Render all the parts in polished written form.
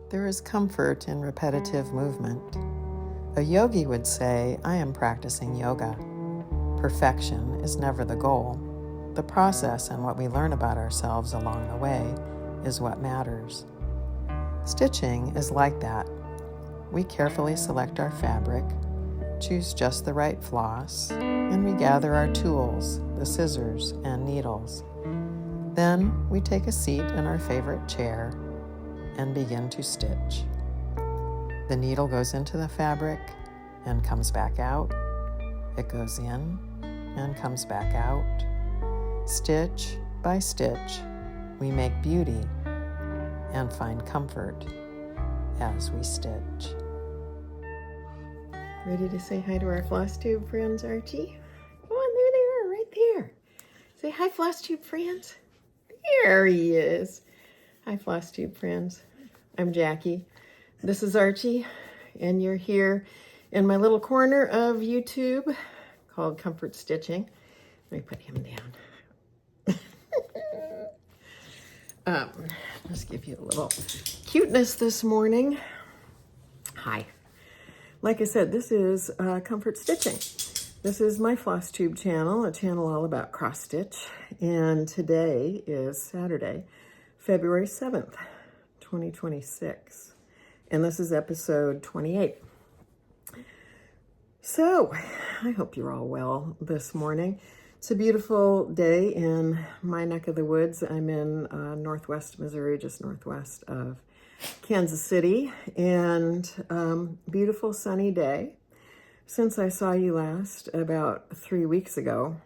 There is comfort in repetitive movement. A yogi would say, I am practicing yoga. Perfection is never the goal. The process and what we learn about ourselves along the way is what matters. Stitching is like that. We carefully select our fabric, choose just the right floss, and we gather our tools, the scissors and needles. Then we take a seat in our favorite chair and begin to stitch. The needle goes into the fabric and comes back out. It goes in and comes back out. Stitch by stitch, we make beauty and find comfort as we stitch. Ready to say hi to our FlossTube friends, Archie? Come on, there they are, right there. Say hi, FlossTube friends. There he is. Hi, FlossTube friends. I'm Jackie. This is Archie, and you're here in my little corner of YouTube called Comfort Stitching. Let me put him down. Let's give you a little cuteness this morning. Hi. Like I said, this is Comfort Stitching. This is my FlossTube channel, a channel all about cross stitch. And today is Saturday, February 7th, 2026. And this is episode 28. So, I hope you're all well this morning. It's a beautiful day in my neck of the woods. I'm in northwest Missouri, just northwest of Kansas City, and beautiful sunny day. Since I saw you last about 3 weeks ago,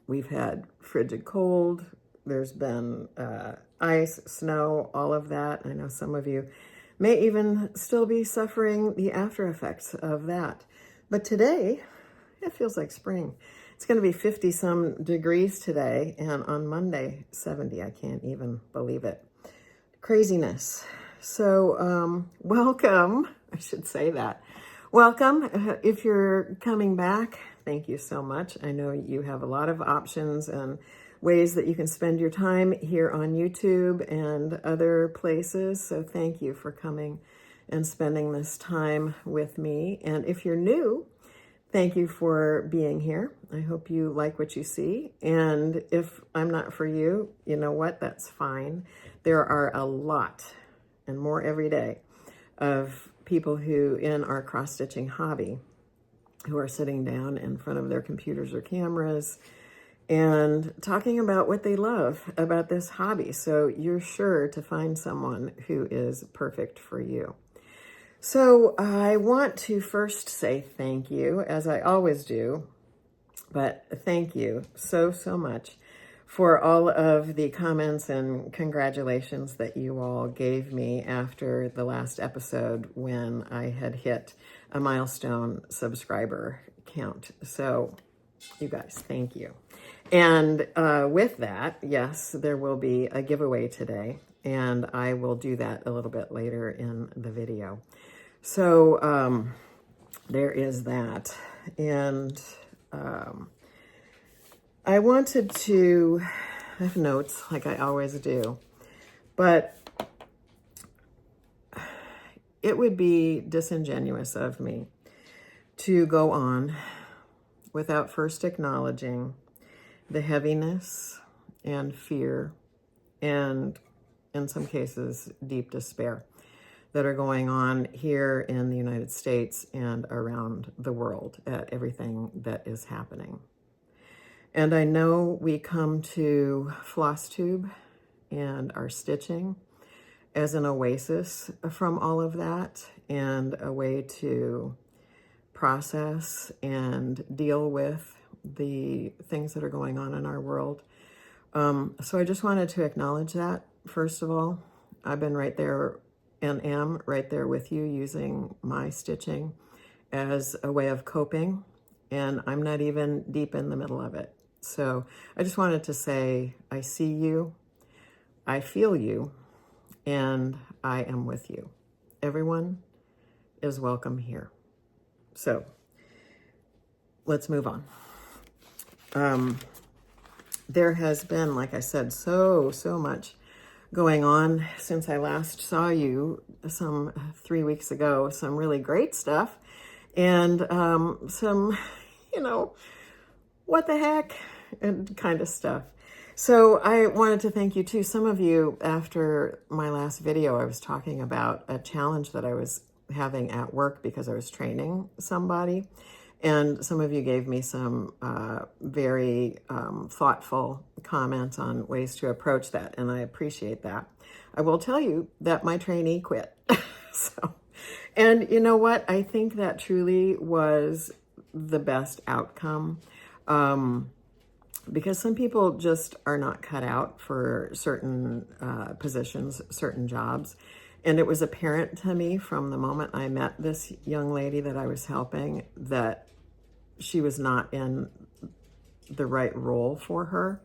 we've had frigid cold. There's been ice, snow, all of that. I know some of you may even still be suffering the after effects of that. But today, it feels like spring. It's going to be 50 some degrees today, and on Monday, 70. I can't even believe it. Craziness. So, welcome. I should say that. Welcome. If you're coming back, thank you so much. I know you have a lot of options and ways that you can spend your time here on YouTube and other places. So thank you for coming and spending this time with me. And if you're new, thank you for being here. I hope you like what you see. And if I'm not for you, you know what? That's fine. There are a lot and more every day of people who in our cross-stitching hobby who are sitting down in front of their computers or cameras and talking about what they love about this hobby. So you're sure to find someone who is perfect for you. So I want to first say thank you, as I always do, but thank you so much for all of the comments and congratulations that you all gave me after the last episode when I had hit a milestone subscriber count. So you guys, thank you. And with that, yes, there will be a giveaway today, and I will do that a little bit later in the video. So there is that. And I wanted to have notes like I always do, but it would be disingenuous of me to go on without first acknowledging the heaviness and fear and, in some cases, deep despair that are going on here in the United States and around the world at everything that is happening. And I know we come to FlossTube and our stitching as an oasis from all of that and a way to process and deal with the things that are going on in our world. So I just wanted to acknowledge that, first of all. I've been right there and am right there with you using my stitching as a way of coping, and I'm not even deep in the middle of it. So I just wanted to say, I see you, I feel you, and I am with you. Everyone is welcome here. So let's move on. There has been, like I said, so much going on since I last saw you some 3 weeks ago. Some really great stuff, and some, what the heck and kind of stuff. So I wanted to thank you too. Some of you, after my last video, I was talking about a challenge that I was having at work because I was training somebody. And some of you gave me some very thoughtful comments on ways to approach that, and I appreciate that. I will tell you that my trainee quit. And you know what? I think that truly was the best outcome, because some people just are not cut out for certain positions, certain jobs. And it was apparent to me from the moment I met this young lady that I was helping that she was not in the right role for her.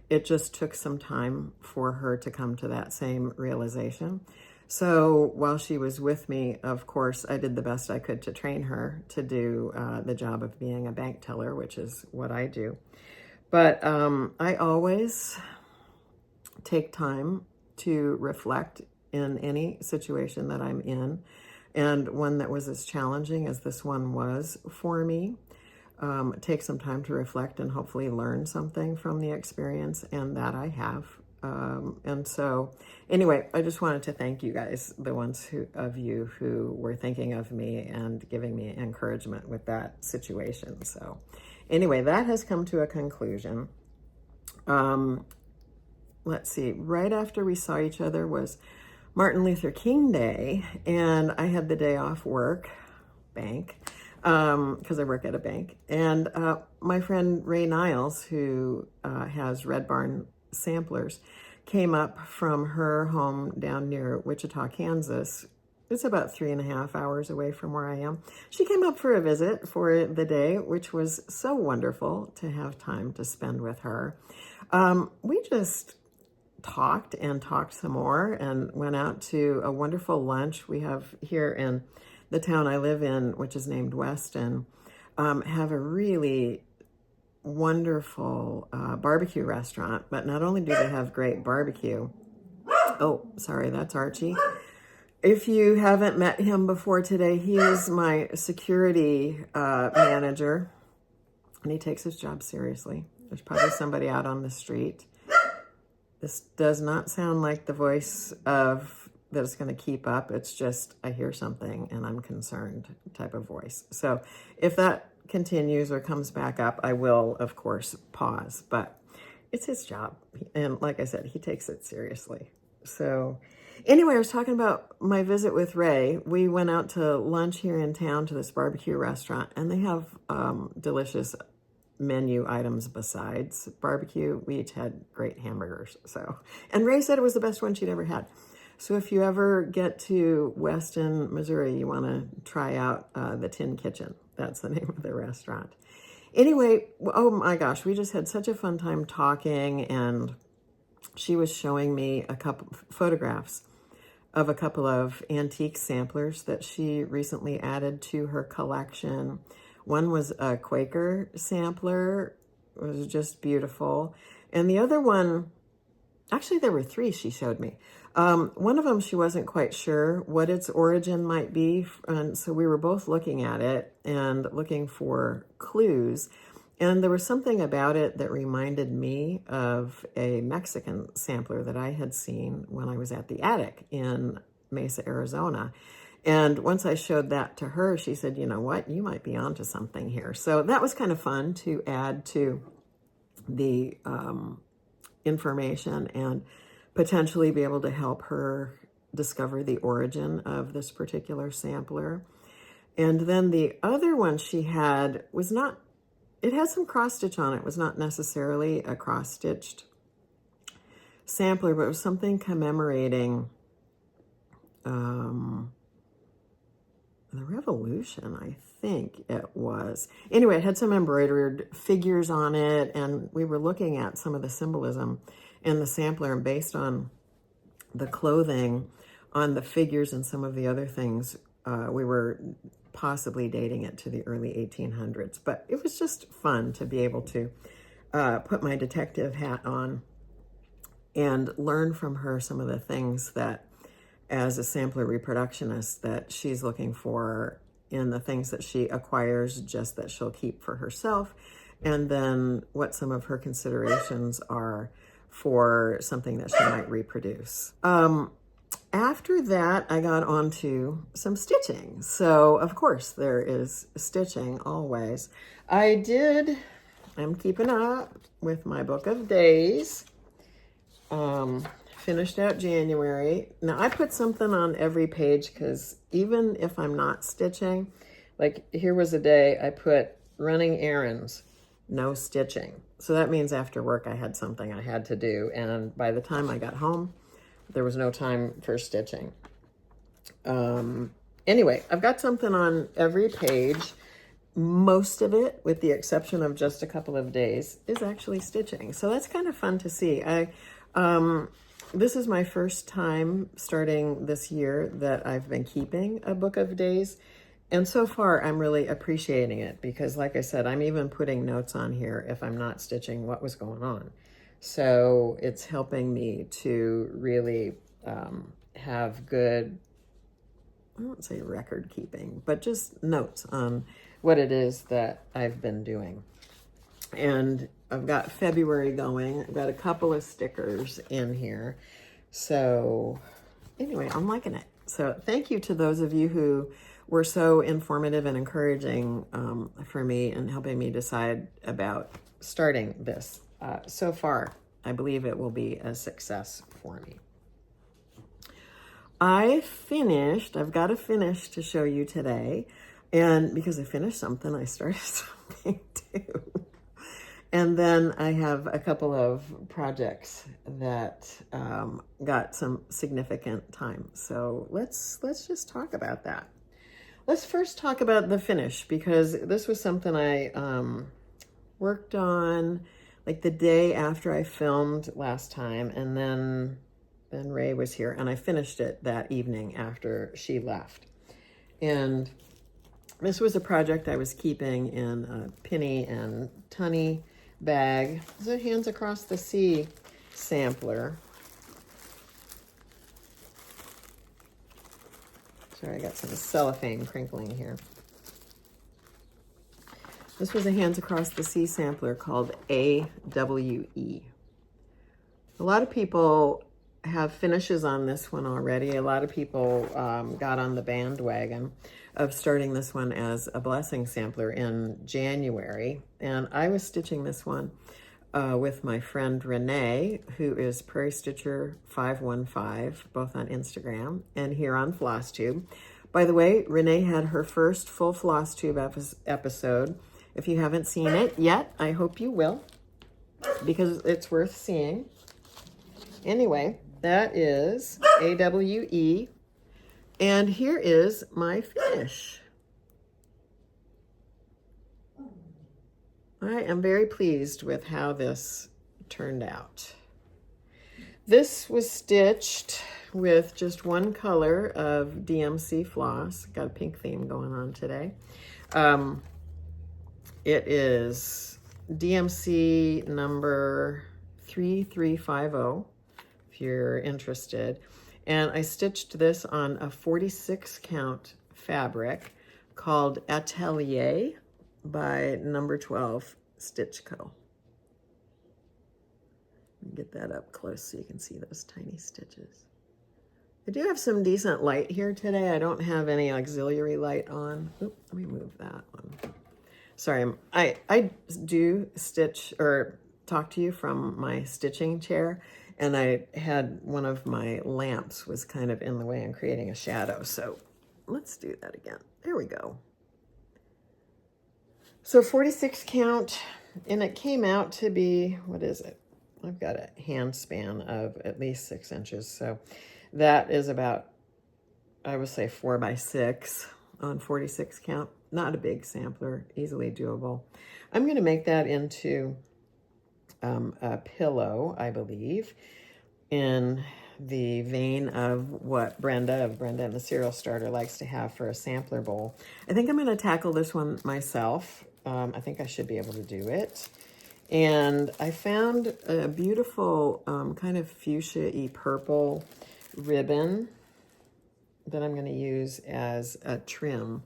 It just took some time for her to come to that same realization. So while she was with me, of course, I did the best I could to train her to do the job of being a bank teller, which is what I do. But I always take time to reflect in any situation that I'm in. And one that was as challenging as this one was for me, take some time to reflect and hopefully learn something from the experience, and that I have. And so anyway, I just wanted to thank you guys, the ones of you who were thinking of me and giving me encouragement with that situation. So anyway, that has come to a conclusion. Let's see, right after we saw each other was Martin Luther King Day, and I had the day off work, bank, because I work at a bank. And my friend Rae Niles, who has Red Barn samplers, came up from her home down near Wichita, Kansas. It's about 3.5 hours away from where I am. She came up for a visit for the day, which was so wonderful to have time to spend with her. We just talked and talked some more and went out to a wonderful lunch we have here in the town I live in, which is named Weston, have a really wonderful barbecue restaurant. But not only do they have great barbecue, oh, sorry, that's Archie. If you haven't met him before today, he is my security manager, and he takes his job seriously. There's probably somebody out on the street. This does not sound like the voice of that it's going to keep up. It's just, I hear something and I'm concerned type of voice. So if that continues or comes back up, I will, of course, pause. But it's his job. And like I said, he takes it seriously. So anyway, I was talking about my visit with Rae. We went out to lunch here in town to this barbecue restaurant, and they have delicious menu items besides barbecue. We each had great hamburgers. And Rae said it was the best one she'd ever had. So if you ever get to Weston, Missouri, you want to try out the Tin Kitchen. That's the name of the restaurant. Anyway, oh my gosh, we just had such a fun time talking, and she was showing me a couple photographs of a couple of antique samplers that she recently added to her collection. One was a Quaker sampler. It was just beautiful. And the other one, actually there were three she showed me. One of them, she wasn't quite sure what its origin might be. And so we were both looking at it and looking for clues. And there was something about it that reminded me of a Mexican sampler that I had seen when I was at the attic in Mesa, Arizona. And once I showed that to her, she said, you know what, you might be onto something here. So that was kind of fun to add to the information and potentially be able to help her discover the origin of this particular sampler. And then the other one she had was not, it had some cross stitch on it. It was not necessarily a cross stitched sampler, but it was something commemorating the Revolution, I think it was. Anyway, it had some embroidered figures on it, and we were looking at some of the symbolism in the sampler, and based on the clothing on the figures and some of the other things, we were possibly dating it to the early 1800s. But it was just fun to be able to put my detective hat on and learn from her some of the things that, as a sampler reproductionist, that she's looking for in the things that she acquires just that she'll keep for herself, and then what some of her considerations are for something that she might reproduce. After that, I got onto some stitching. So, of course, there is stitching always. I'm keeping up with my book of days. Finished out January. Now, I put something on every page because even if I'm not stitching, like here was a day I put running errands, no stitching. So that means after work I had something I had to do. And by the time I got home, there was no time for stitching. Anyway, I've got something on every page. Most of it, with the exception of just a couple of days, is actually stitching. So that's kind of fun to see. This is my first time starting this year that I've been keeping a book of days. And so far, I'm really appreciating it because, like I said, I'm even putting notes on here if I'm not stitching what was going on. So it's helping me to really have good, I won't say record keeping, but just notes on what it is that I've been doing. And I've got February going. I've got a couple of stickers in here. So anyway, I'm liking it. So thank you to those of you who were so informative and encouraging for me and helping me decide about starting this. So far, I believe it will be a success for me. I've got a finish to show you today. And because I finished something, I started something too. And then I have a couple of projects that got some significant time. So let's just talk about that. Let's first talk about the finish, because this was something I worked on like the day after I filmed last time, and then Rae was here, and I finished it that evening after she left. And this was a project I was keeping in a penny and tunny bag. This is a Hands Across the Sea sampler. Sorry, I got some cellophane crinkling here. This was a Hands Across the Sea sampler called A.W.E. A lot of people have finishes on this one already. A lot of people got on the bandwagon of starting this one as a blessing sampler in January. And I was stitching this one with my friend Renee, who is Prairie Stitcher 515, both on Instagram and here on FlossTube. By the way, Renee had her first full FlossTube episode. If you haven't seen it yet, I hope you will, because it's worth seeing. Anyway, that is A.W.E. And here is my finish. I am very pleased with how this turned out. This was stitched with just one color of DMC floss. Got a pink theme going on today. It is DMC number 3350, if you're interested. And I stitched this on a 46 count fabric called A.W.E. by number 12 Stitch Co. Get that up close so you can see those tiny stitches. I do have some decent light here today. I don't have any auxiliary light on. Oop, let me move that one. Sorry, I do stitch or talk to you from my stitching chair, and I had one of my lamps was kind of in the way and creating a shadow. So let's do that again. There we go. So 46 count, and it came out to be, what is it? I've got a hand span of at least 6 inches. So that is about, I would say 4 by 6 on 46 count. Not a big sampler, easily doable. I'm going to make that into a pillow, I believe, in the vein of what Brenda and the Cereal Starter likes to have for a sampler bowl. I think I'm going to tackle this one myself. I think I should be able to do it. And I found a beautiful kind of fuchsia-y purple ribbon that I'm going to use as a trim.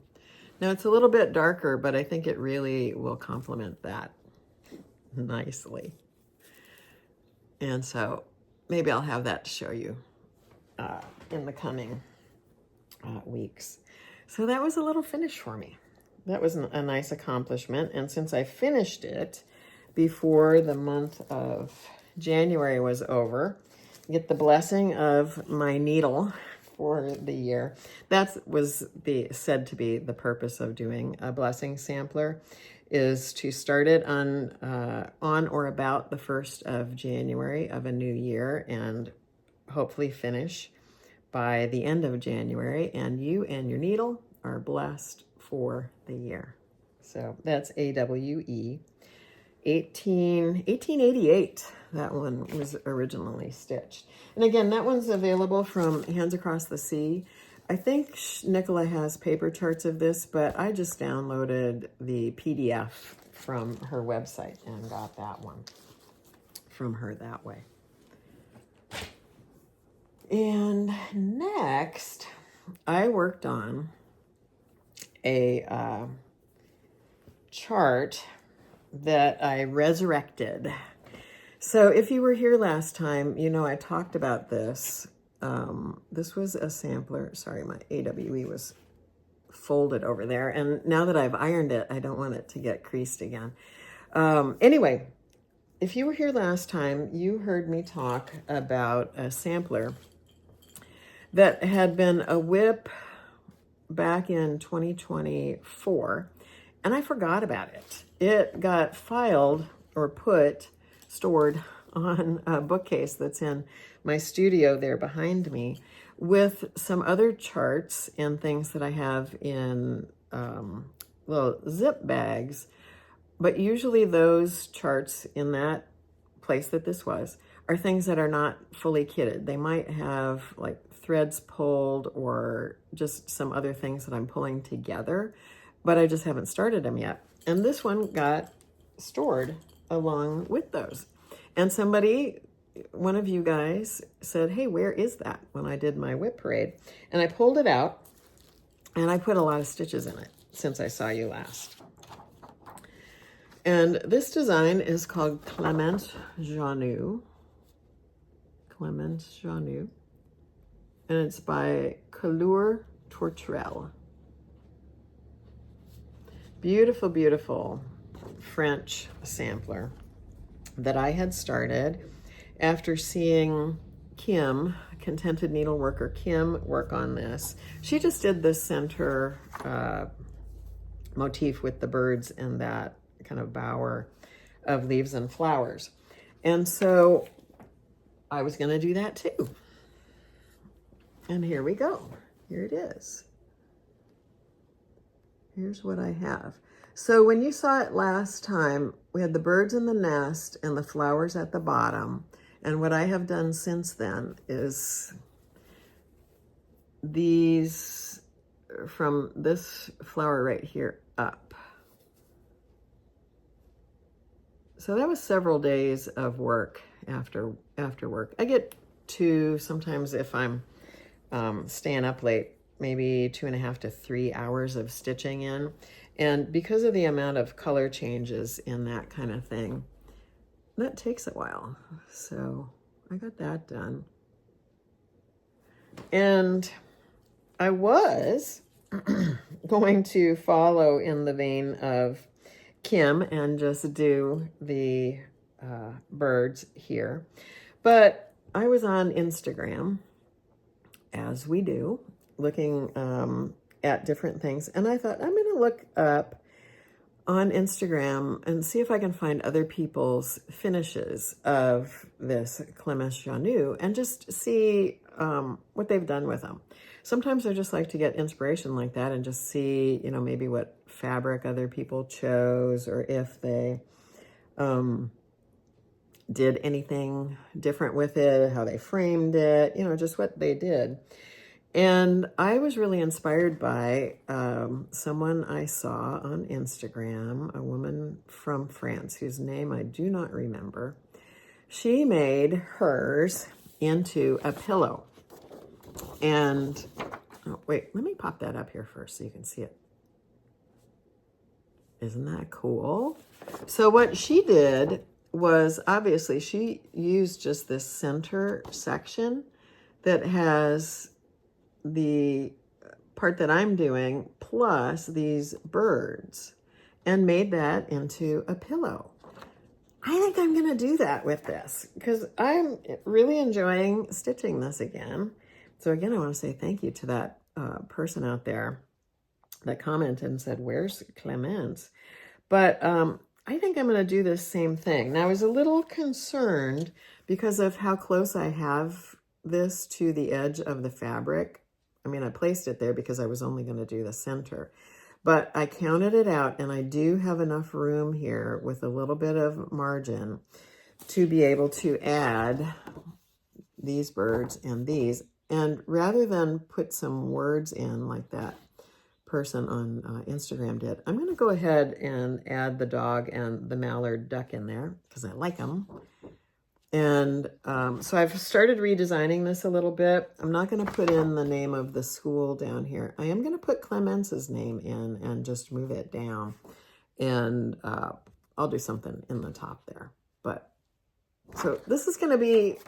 Now it's a little bit darker, but I think it really will complement that nicely. And so maybe I'll have that to show you in the coming weeks. So that was a little finish for me. That was a nice accomplishment. And since I finished it before the month of January was over, get the blessing of my needle for the year. That was said to be the purpose of doing a blessing sampler, is to start it on or about the 1st of January of a new year and hopefully finish by the end of January, and you and your needle are blessed for the year. So that's A.W.E. 1888, that one was originally stitched. And again, that one's available from Hands Across the Sea. I think Nicola has paper charts of this, but I just downloaded the PDF from her website and got that one from her that way. And next, I worked on a chart that I resurrected. So if you were here last time, you know I talked about this. This was a sampler. Sorry, my A.W.E. was folded over there. And now that I've ironed it, I don't want it to get creased again. Anyway, if you were here last time, you heard me talk about a sampler that had been a WIP back in 2024, and I forgot about it. It got filed or stored on a bookcase that's in my studio there behind me with some other charts and things that I have in little zip bags. But usually those charts in that place that this was are things that are not fully kitted. They might have like threads pulled or just some other things that I'm pulling together, but I just haven't started them yet. And this one got stored along with those. And one of you guys said, hey, where is that? When I did my WIP parade. And I pulled it out and I put a lot of stitches in it since I saw you last. And this design is called Clémence Jauneau. Clémence Jauneau. And it's by Couleur Tourterelle. Beautiful, beautiful French sampler that I had started after seeing Kim, Contented Needleworker Kim, work on this. She just did this center motif with the birds and that kind of bower of leaves and flowers. And so I was going to do that too. And here we go. Here it is. Here's what I have. So when you saw it last time, we had the birds in the nest and the flowers at the bottom. And what I have done since then is these from this flower right here up. So that was several days of work after work. I get sometimes if I'm staying up late, maybe 2.5 to 3 hours of stitching in. And because of the amount of color changes in that kind of thing, that takes a while. So I got that done. And I was going to follow in the vein of Kim and just do the birds here. But I was on Instagram, as we do, looking at different things. And I thought, I'm going to look up on Instagram and see if I can find other people's finishes of this Clémence Jauneau and just see what they've done with them. Sometimes I just like to get inspiration like that and just see, maybe what fabric other people chose or if they did anything different with it, how they framed it, just what they did. And I was really inspired by someone I saw on Instagram, a woman from France whose name I do not remember. She made hers into a pillow. And, oh, wait, let me pop that up here first so you can see it. Isn't that cool? So what she did was, obviously, she used just this center section that has the part that I'm doing plus these birds and made that into a pillow. I think I'm going to do that with this because I'm really enjoying stitching this again. So again, I want to say thank you to that person out there that commented and said, where's Clémence? But I think I'm going to do this same thing. Now, I was a little concerned because of how close I have this to the edge of the fabric. I mean, I placed it there because I was only going to do the center. But I counted it out, and I do have enough room here with a little bit of margin to be able to add these birds and these. And rather than put some words in like that person on Instagram did, I'm going to go ahead and add the dog and the mallard duck in there because I like them. And so I've started redesigning this a little bit. I'm not going to put in the name of the school down here. I am going to put Clémence's name in and just move it down. And I'll do something in the top there. But so this is going to be,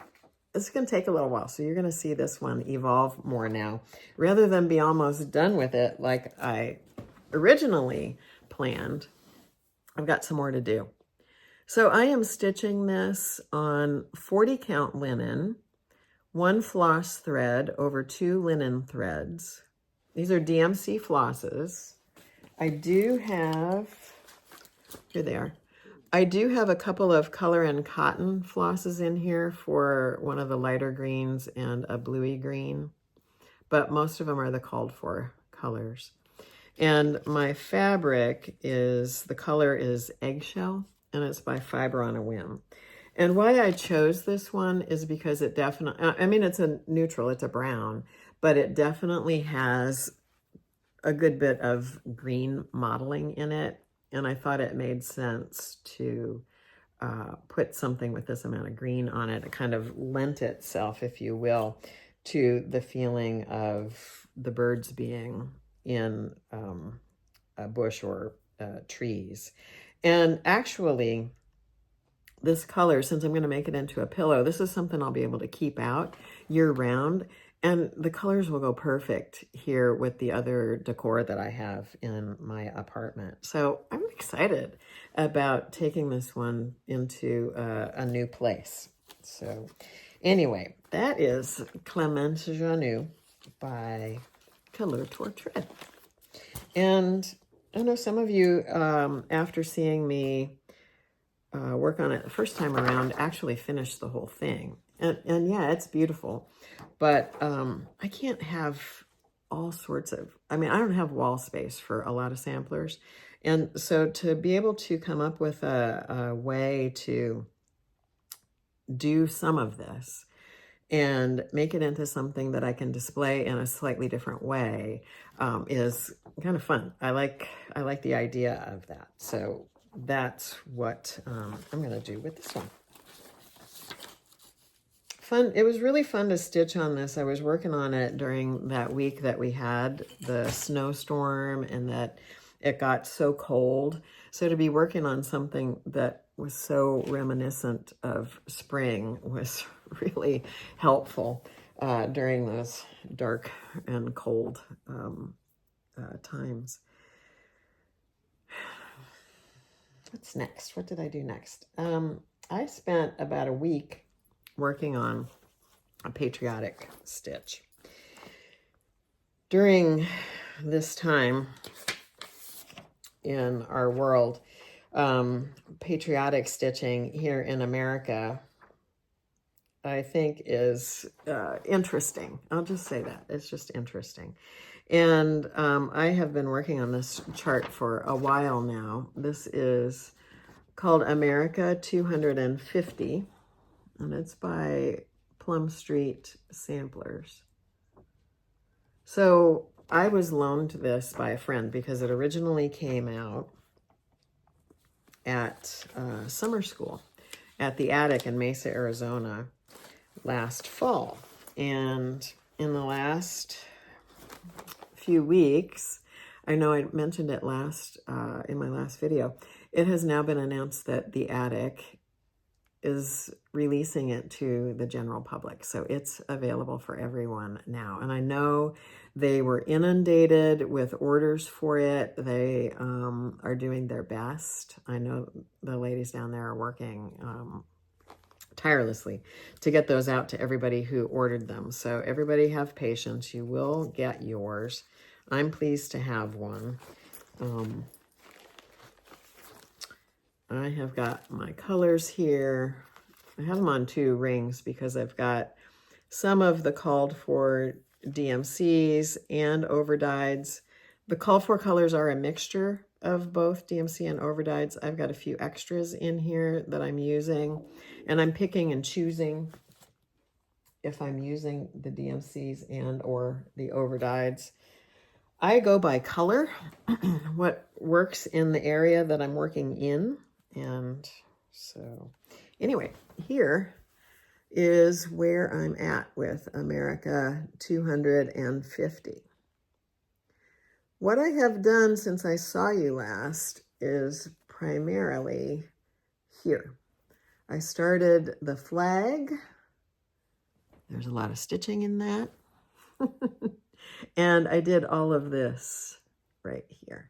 it's going to take a little while. So you're going to see this one evolve more now. Rather than be almost done with it like I originally planned, I've got some more to do. So I am stitching this on 40 count linen, 1 floss thread over 2 linen threads. These are DMC flosses. I do have, here they are. I do have a couple of color and cotton flosses in here for one of the lighter greens and a bluey green, but most of them are the called for colors. And my fabric is, the color is eggshell, and it's by Fiber on a Whim. And why I chose this one is because it definitely, I mean, it's a neutral, it's a brown, but it definitely has a good bit of green modeling in it. And I thought it made sense to put something with this amount of green on it. It kind of lent itself, if you will, to the feeling of the birds being in a bush or trees. And actually, this color, since I'm going to make it into a pillow, this is something I'll be able to keep out year round. And the colors will go perfect here with the other decor that I have in my apartment. So I'm excited about taking this one into a new place. So anyway, that is Clémence Jauneau by Couleur Tourterelle. And I know some of you, after seeing me work on it the first time around, actually finished the whole thing. And yeah, it's beautiful. But I can't have all sorts of, I mean, I don't have wall space for a lot of samplers. And so to be able to come up with a way to do some of this and make it into something that I can display in a slightly different way is kind of fun. I like the idea of that. So that's what I'm going to do with this one. Fun. It was really fun to stitch on this. I was working on it during that week that we had the snowstorm and that it got so cold. So to be working on something that was so reminiscent of spring was really helpful during those dark and cold times. What's next? What did I do next? I spent about a week working on a patriotic stitch. During this time in our world, patriotic stitching here in America, I think is interesting. I'll just say that. It's just interesting. And I have been working on this chart for a while now. This is called America 250, and it's by Plum Street Samplers. So I was loaned this by a friend because it originally came out at summer school at the Attic in Mesa, Arizona last fall. And in the last few weeks, I know I mentioned it in my last video, it has now been announced that the Attic is releasing it to the general public. So it's available for everyone now. And I know they were inundated with orders for it. They are doing their best. I know the ladies down there are working tirelessly to get those out to everybody who ordered them. So everybody have patience. You will get yours. I'm pleased to have one. I have got my colors here. I have them on 2 rings because I've got some of the called for DMCs and overdyes. The called for colors are a mixture of both DMC and overdyes. I've got a few extras in here that I'm using, and I'm picking and choosing if I'm using the DMCs and or the overdyes. I go by color, what works in the area that I'm working in. And so anyway, here is where I'm at with America 250. What I have done since I saw you last is primarily here. I started the flag. There's a lot of stitching in that. And I did all of this right here.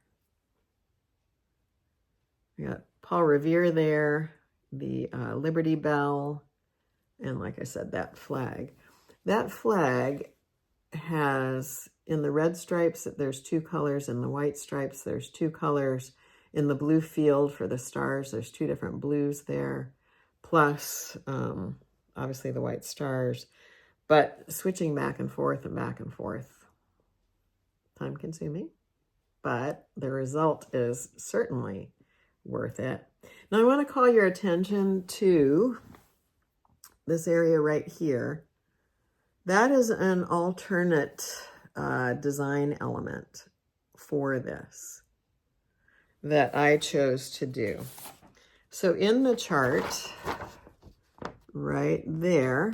We got Paul Revere there, the Liberty Bell, and like I said, that flag. That flag has, in the red stripes, there's 2 colors. In the white stripes, there's 2 colors. In the blue field for the stars, there's 2 different blues there, plus obviously the white stars. But switching back and forth, time consuming, but the result is certainly worth it. Now I want to call your attention to this area right here. That is an alternate design element for this that I chose to do. So in the chart right there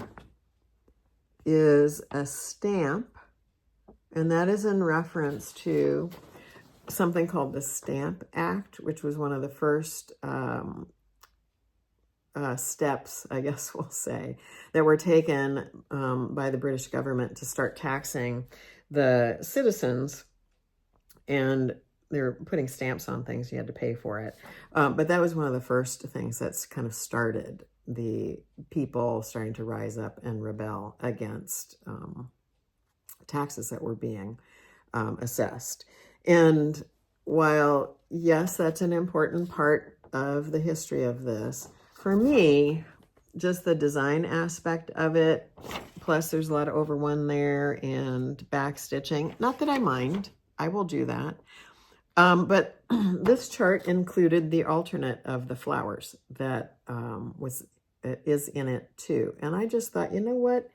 is a stamp, and that is in reference to something called the Stamp Act, which was one of the first steps, I guess we'll say, that were taken by the British government to start taxing the citizens. And they're putting stamps on things, you had to pay for it. But that was one of the first things that's kind of started the people starting to rise up and rebel against taxes that were being assessed. And while, yes, that's an important part of the history of this, for me, just the design aspect of it, plus there's a lot of over one there and back stitching. Not that I mind, I will do that. But this chart included the alternate of the flowers that is in it too. And I just thought, you know what?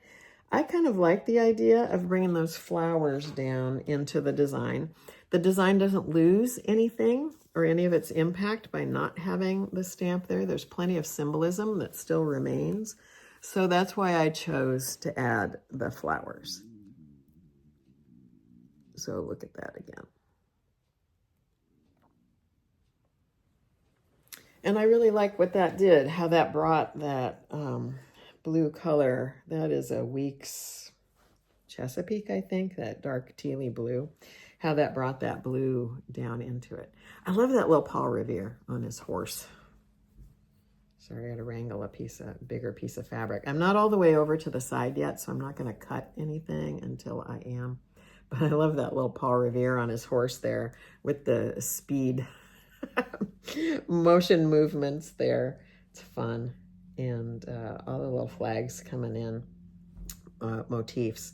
I kind of like the idea of bringing those flowers down into the design. The design doesn't lose anything or any of its impact by not having the stamp there. There's plenty of symbolism that still remains. So that's why I chose to add the flowers. So look at that again. And I really like what that did, how that brought that blue color. That is a Weeks Chesapeake, I think, that dark tealy blue. How that brought that blue down into it. I love that little Paul Revere on his horse. Sorry, I had to wrangle a bigger piece of fabric. I'm not all the way over to the side yet, so I'm not going to cut anything until I am. But I love that little Paul Revere on his horse there with the speed motion movements there. It's fun. And all the little flags coming in, motifs.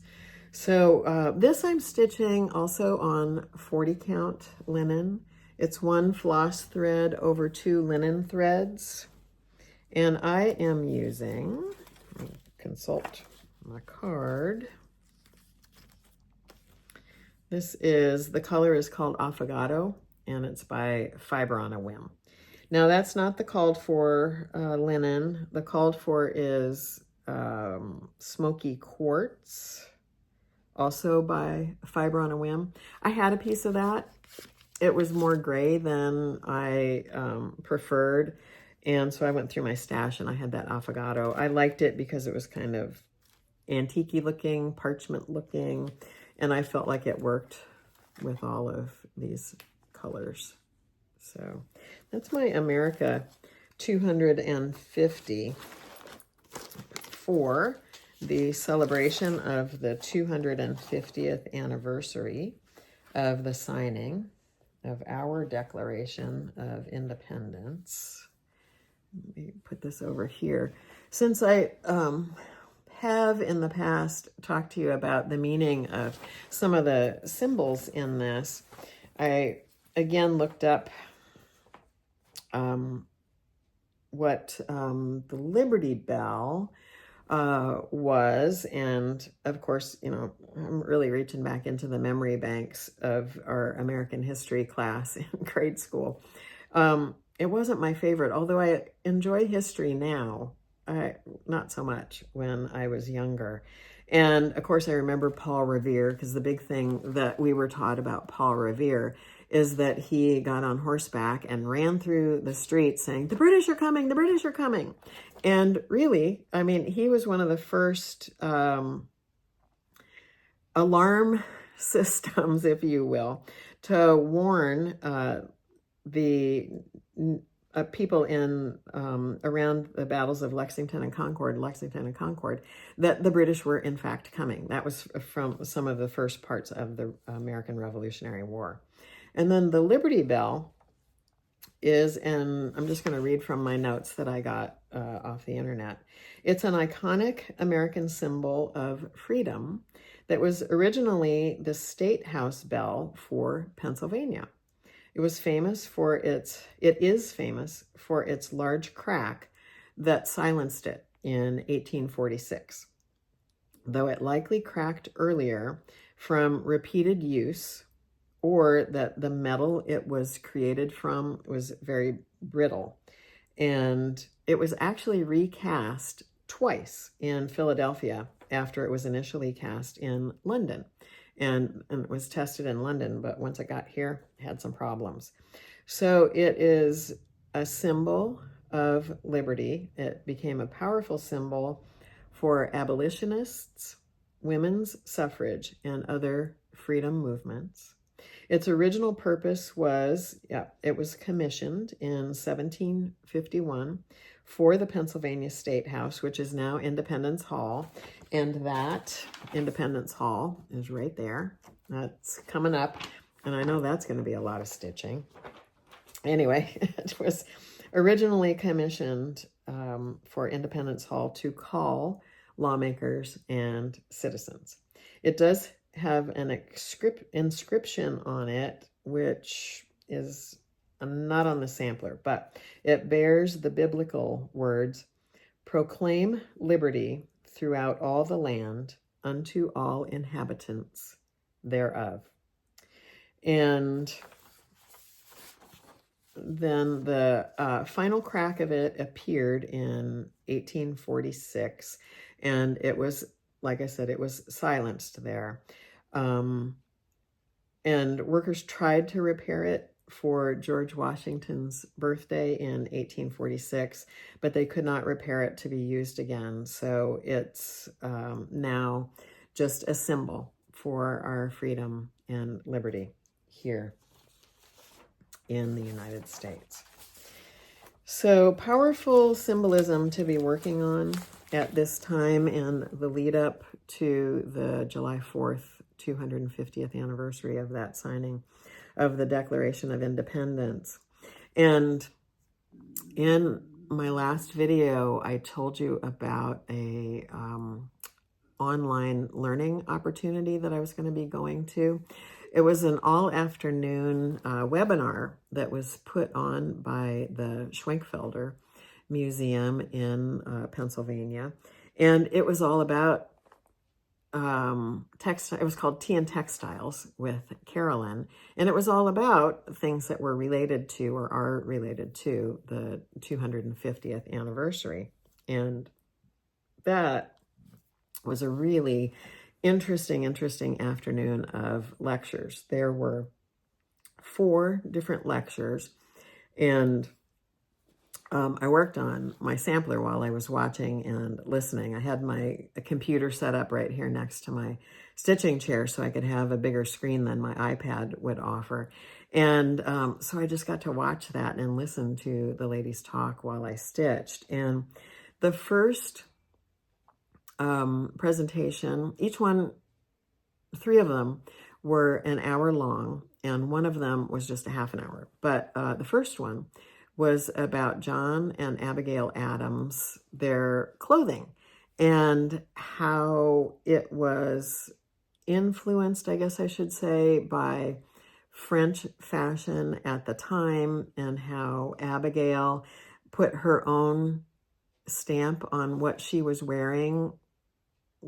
So this I'm stitching also on 40 count linen. It's 1 floss thread over 2 linen threads. And I am using, consult my card. The color is called Affogato, and it's by Fiber on a Whim. Now that's not the called for linen. The called for is Smoky Quartz, also by Fiber on a Whim. I had a piece of that. It was more gray than I preferred, and so I went through my stash and I had that Affogato. I liked it because it was kind of antique-y looking, parchment looking, and I felt like it worked with all of these colors. So that's my America 250 for the celebration of the 250th anniversary of the signing of our Declaration of Independence. Let me put this over here. Since I have in the past talked to you about the meaning of some of the symbols in this, I again looked up what the Liberty Bell was, and of course, you know, I'm really reaching back into the memory banks of our American history class in grade school. It wasn't my favorite, although I enjoy history now. Not so much when I was younger. And of course, I remember Paul Revere, because the big thing that we were taught about Paul Revere is that he got on horseback and ran through the streets saying, "The British are coming, the British are coming." And really, I mean, he was one of the first alarm systems, if you will, to warn the people in around the battles of Lexington and Concord, that the British were in fact coming. That was from some of the first parts of the American Revolutionary War. And then the Liberty Bell is, and I'm just going to read from my notes that I got off the internet. It's an iconic American symbol of freedom that was originally the State House bell for Pennsylvania. It is famous for its large crack that silenced it in 1846, though it likely cracked earlier from repeated use, or that the metal it was created from was very brittle. And it was actually recast twice in Philadelphia after it was initially cast in London. And it was tested in London, but once it got here, it had some problems. So it is a symbol of liberty. It became a powerful symbol for abolitionists, women's suffrage, and other freedom movements. Its original purpose was, it was commissioned in 1751 for the Pennsylvania State House, which is now Independence Hall. And that Independence Hall is right there. That's coming up. And I know that's going to be a lot of stitching. Anyway, it was originally commissioned for Independence Hall to call lawmakers and citizens. It does have an inscription on it, which is not on the sampler, but it bears the biblical words, "Proclaim liberty throughout all the land unto all inhabitants thereof." And then the final crack of it appeared in 1846, and it was, like I said, it was silenced there. And workers tried to repair it for George Washington's birthday in 1846, but they could not repair it to be used again. So it's now just a symbol for our freedom and liberty here in the United States. So powerful symbolism to be working on at this time in the lead up to the July 4th, 250th anniversary of that signing of the Declaration of Independence. And in my last video, I told you about a online learning opportunity that I was going to be going to. It was an all-afternoon webinar that was put on by the Schwenkfelder Museum in Pennsylvania. And it was all about textile. It was called Tea and Textiles with Carolyn, and it was all about things that were related to or are related to the 250th anniversary. And that was a really interesting afternoon of lectures. There were 4 different lectures, and I worked on my sampler while I was watching and listening. I had my computer set up right here next to my stitching chair so I could have a bigger screen than my iPad would offer. And so I just got to watch that and listen to the ladies talk while I stitched. And the first presentation, each one, 3 of them were an hour long, and one of them was just a half an hour. But the first one was about John and Abigail Adams, their clothing, and how it was influenced, I guess I should say, by French fashion at the time, and how Abigail put her own stamp on what she was wearing.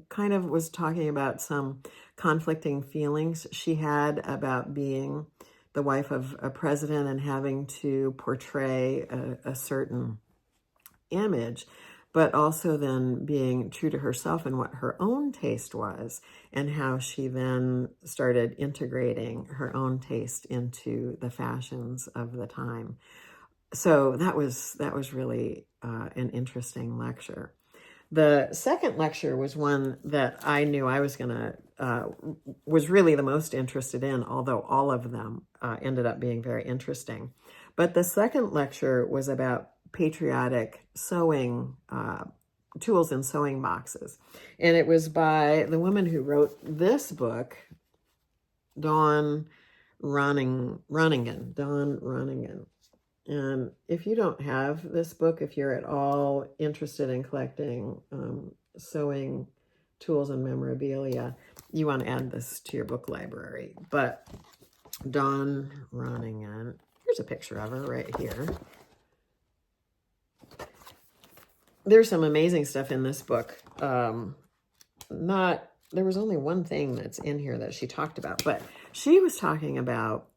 Kind of was talking about some conflicting feelings she had about being the wife of a president and having to portray a certain image, but also then being true to herself and what her own taste was, and how she then started integrating her own taste into the fashions of the time. So that was really an interesting lecture. The second lecture was one that I knew I was was really the most interested in, although all of them ended up being very interesting. But the second lecture was about patriotic sewing tools and sewing boxes. And it was by the woman who wrote this book, Dawn Ronningen. And if you don't have this book, if you're at all interested in collecting sewing tools and memorabilia, you want to add this to your book library. But Dawn Ronningen, here's a picture of her right here. There's some amazing stuff in this book. There was only one thing that's in here that she talked about, but she was talking about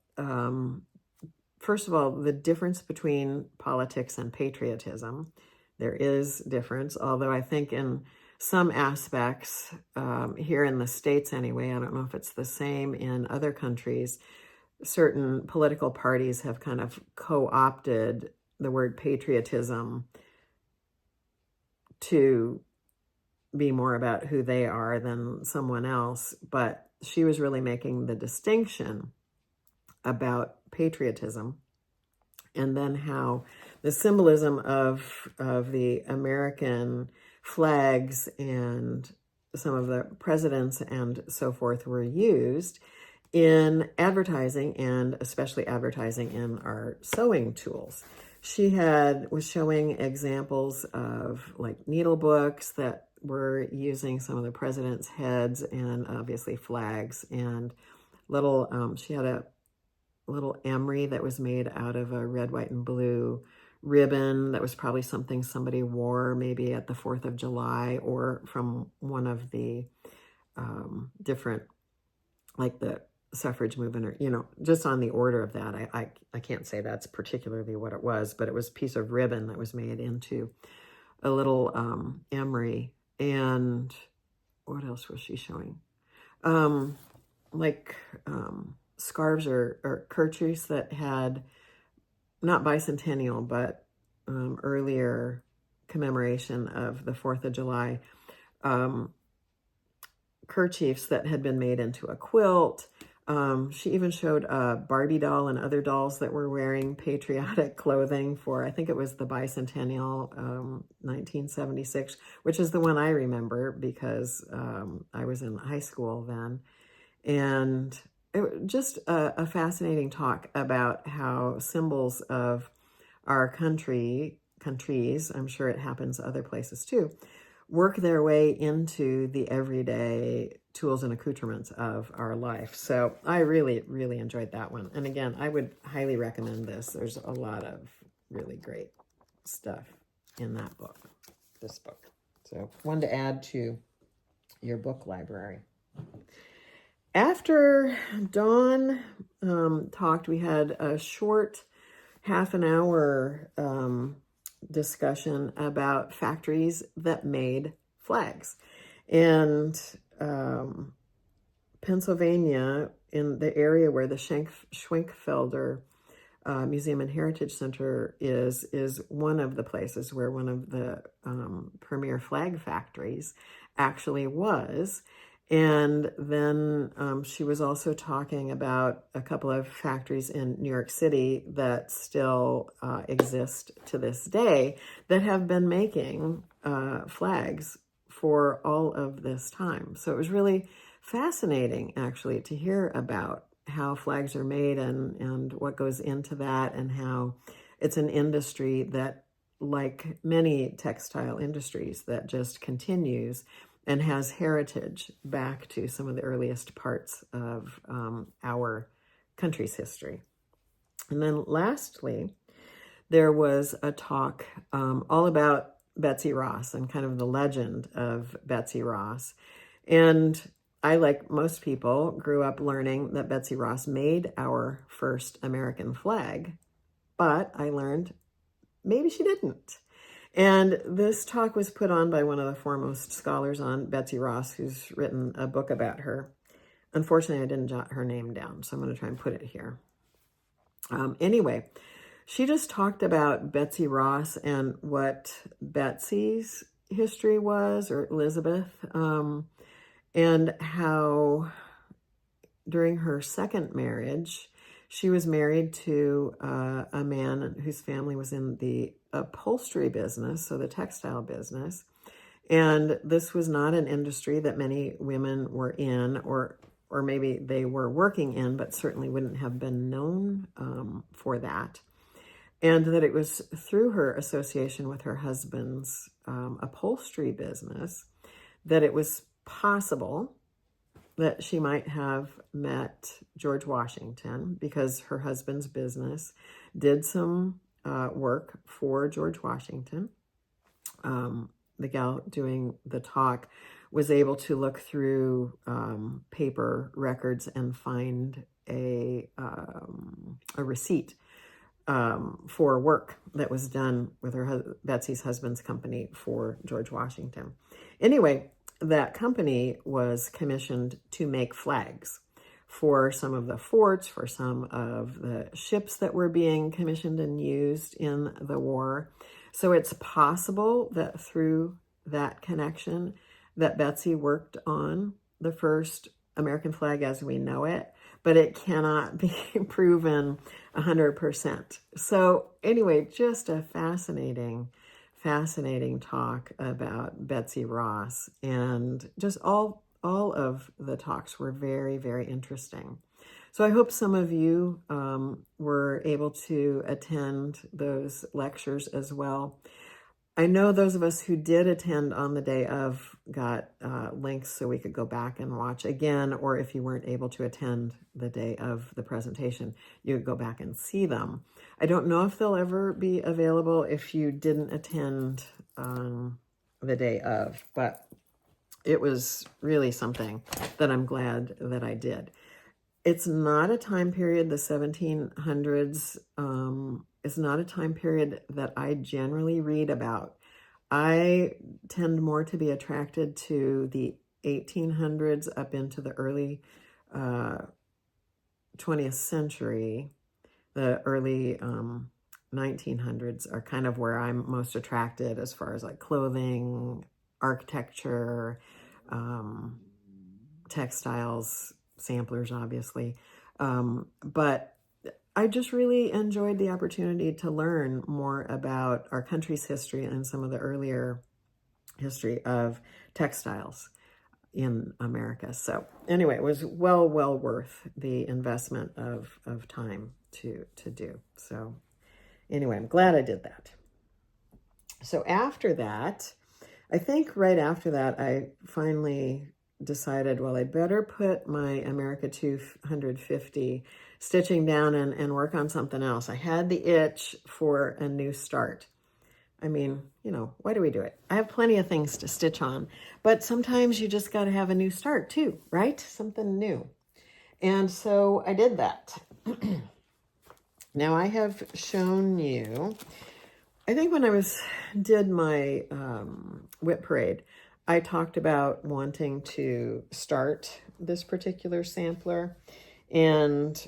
first of all, the difference between politics and patriotism. There is difference, although I think in some aspects, here in the States anyway, I don't know if it's the same in other countries, certain political parties have kind of co-opted the word patriotism to be more about who they are than someone else. But she was really making the distinction about patriotism, and then how the symbolism of the American flags and some of the presidents and so forth were used in advertising, and especially advertising in our sewing tools. She was showing examples of like needle books that were using some of the president's heads, and obviously flags, and little, she had a little emery that was made out of a red, white, and blue ribbon that was probably something somebody wore maybe at the 4th of July, or from one of the different, like the suffrage movement, or, just on the order of that. I can't say that's particularly what it was, but it was a piece of ribbon that was made into a little emery. And what else was she showing? Scarves or kerchiefs that had not bicentennial, but earlier commemoration of the 4th of July, kerchiefs that had been made into a quilt. She even showed a Barbie doll and other dolls that were wearing patriotic clothing for, I think it was the bicentennial, 1976, which is the one I remember because I was in high school then. And just a fascinating talk about how symbols of our countries, I'm sure it happens other places too, work their way into the everyday tools and accoutrements of our life. So I really, really enjoyed that one. And again, I would highly recommend this. There's a lot of really great stuff in that book, this book. So one to add to your book library. After Dawn talked, we had a short half an hour discussion about factories that made flags. And Pennsylvania, in the area where the Schwenkfelder Museum and Heritage Center is one of the places where one of the premier flag factories actually was. And then she was also talking about a couple of factories in New York City that still exist to this day that have been making flags for all of this time. So it was really fascinating, actually, to hear about how flags are made and what goes into that, and how it's an industry that, like many textile industries, that just continues and has heritage back to some of the earliest parts of our country's history. And then lastly, there was a talk all about Betsy Ross and kind of the legend of Betsy Ross. And I, like most people, grew up learning that Betsy Ross made our first American flag, but I learned maybe she didn't. And this talk was put on by one of the foremost scholars on Betsy Ross, who's written a book about her. Unfortunately, I didn't jot her name down, so I'm going to try and put it here. Anyway, she just talked about Betsy Ross and what Betsy's history was, or Elizabeth, and how during her second marriage, she was married to a man whose family was in the upholstery business, so the textile business. And this was not an industry that many women were in, or maybe they were working in, but certainly wouldn't have been known for that. And that it was through her association with her husband's upholstery business that it was possible that she might have met George Washington, because her husband's business did some work for George Washington. The gal doing the talk was able to look through paper records and find a receipt for work that was done with Betsy's husband's company for George Washington. Anyway, that company was commissioned to make flags for some of the forts, for some of the ships that were being commissioned and used in the war. So it's possible that through that connection that Betsy worked on the first American flag as we know it, but it cannot be proven 100%. So anyway, just a fascinating talk about Betsy Ross, and just all of the talks were very, very interesting. So I hope some of you were able to attend those lectures as well. I know those of us who did attend on the day of got links so we could go back and watch again, or if you weren't able to attend the day of the presentation, you could go back and see them. I don't know if they'll ever be available if you didn't attend the day of, but it was really something that I'm glad that I did. It's not a time period, the 1700s, is not a time period that I generally read about. I tend more to be attracted to the 1800s up into the early 20th century. The early 1900s are kind of where I'm most attracted as far as like clothing, architecture, textiles, samplers, obviously. But I just really enjoyed the opportunity to learn more about our country's history and some of the earlier history of textiles in America. So anyway, it was well worth the investment of time to do. So anyway, I'm glad I did that. So after that, I think right after that, I finally decided, well, I better put my America 250 stitching down and work on something else. I had the itch for a new start. I mean, you know, why do we do it? I have plenty of things to stitch on, but sometimes you just got to have a new start too, right? Something new. And so I did that. Now I have shown you, I think when I did my WIP parade, I talked about wanting to start this particular sampler. And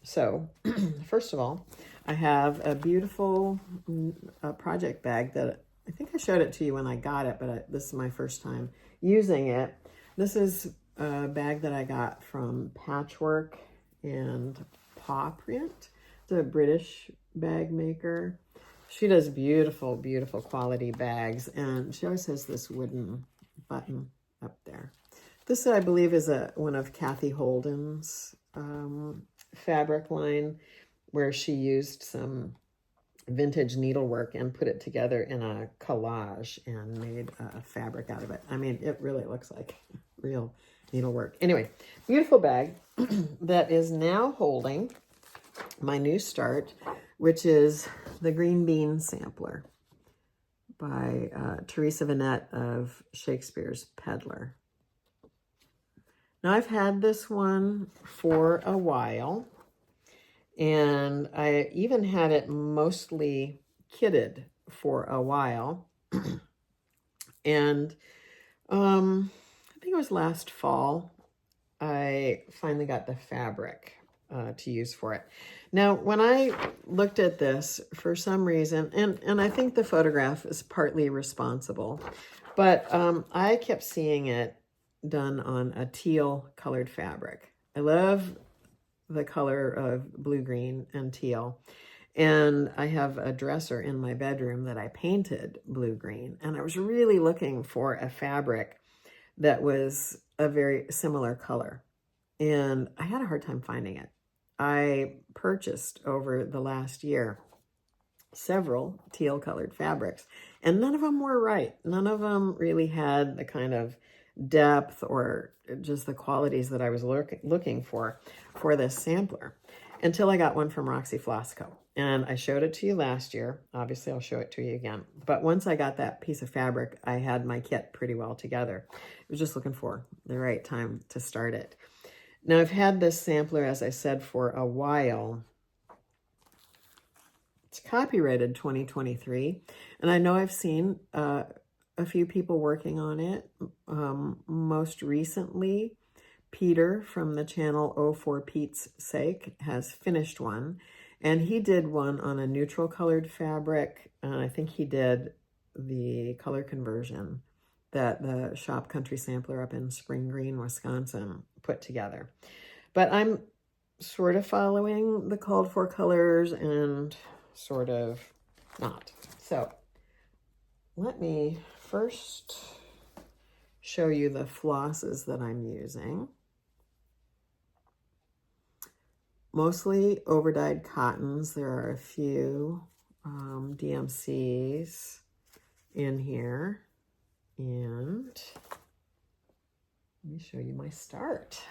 so first of all, I have a beautiful project bag that I think I showed it to you when I got it, but this is my first time using it. This is a bag that I got from Patchwork and Paw Print, the British bag maker. She does beautiful, beautiful quality bags, and she always has this wooden button up there. This, I believe, is one of Kathy Holden's fabric line, where she used some vintage needlework and put it together in a collage and made a fabric out of it. I mean, it really looks like real needlework. Anyway, beautiful bag that is now holding my new start, which is the Green Bean Sampler by Teresa Vanette of Shakespeare's Peddler. Now, I've had this one for a while, and I even had it mostly kitted for a while. And I think it was last fall, I finally got the fabric to use for it. Now, when I looked at this, for some reason, and I think the photograph is partly responsible, but I kept seeing it done on a teal colored fabric. I love the color of blue, green, and teal. And I have a dresser in my bedroom that I painted blue, green. And I was really looking for a fabric that was a very similar color. And I had a hard time finding it. I purchased over the last year several teal colored fabrics, and none of them were right. None of them really had the kind of depth or just the qualities that I was looking for this sampler, until I got one from Roxy Floss Co. And I showed it to you last year. Obviously, I'll show it to you again. But once I got that piece of fabric, I had my kit pretty well together. I was just looking for the right time to start it. Now, I've had this sampler, as I said, for a while. It's copyrighted 2023. And I know I've seen a few people working on it. Most recently, Peter from the channel O for Pete's Sake has finished one, and he did one on a neutral colored fabric. I think he did the color conversion that the Shop Country Sampler up in Spring Green, Wisconsin put together. But I'm sort of following the called for colors and sort of not. So let me first show you the flosses that I'm using. Mostly overdyed cottons. There are a few DMCs in here. And let me show you my start.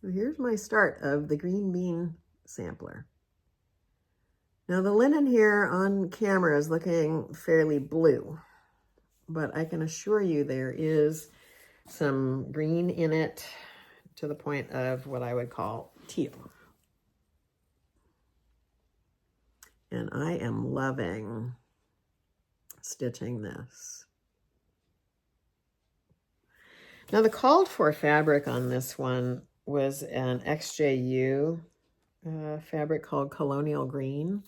So here's my start of the Green Bean Sampler. Now the linen here on camera is looking fairly blue, but I can assure you there is some green in it to the point of what I would call teal. And I am loving stitching this. Now the called for fabric on this one was an XJU fabric called Colonial Green,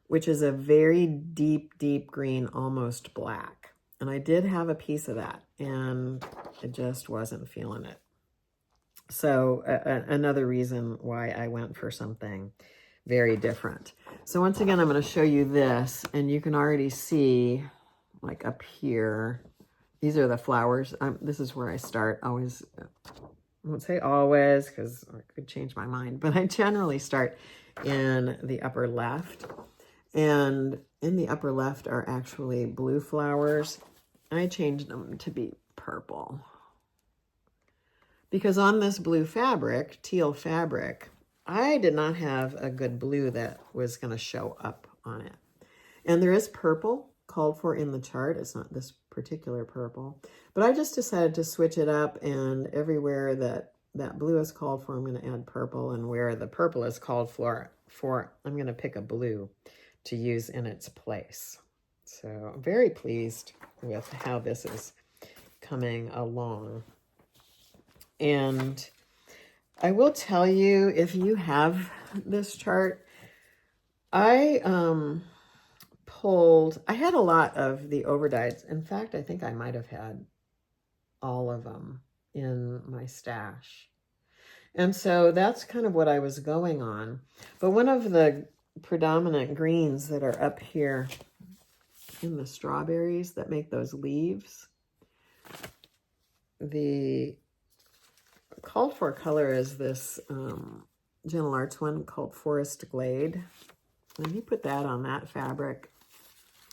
which is a very deep, deep green, almost black. And I did have a piece of that, and I just wasn't feeling it. So another reason why I went for something very different. So once again, I'm going to show you this, and you can already see, like up here, these are the flowers. This is where I start. Always, I won't say always, because I could change my mind, but I generally start in the upper left. And in the upper left are actually blue flowers. I changed them to be purple, because on this blue fabric, teal fabric, I did not have a good blue that was going to show up on it. And there is purple called for in the chart. It's not this particular purple. But I just decided to switch it up, and everywhere that blue is called for, I'm going to add purple. And where the purple is called for I'm going to pick a blue to use in its place. So I'm very pleased with how this is coming along. And I will tell you, if you have this chart, I had a lot of the overdyes. In fact, I think I might have had all of them in my stash. And so that's kind of what I was going on. But one of the predominant greens that are up here in the strawberries that make those leaves, the called for color is this Gentle Arts one called Forest Glade. And you put that on that fabric.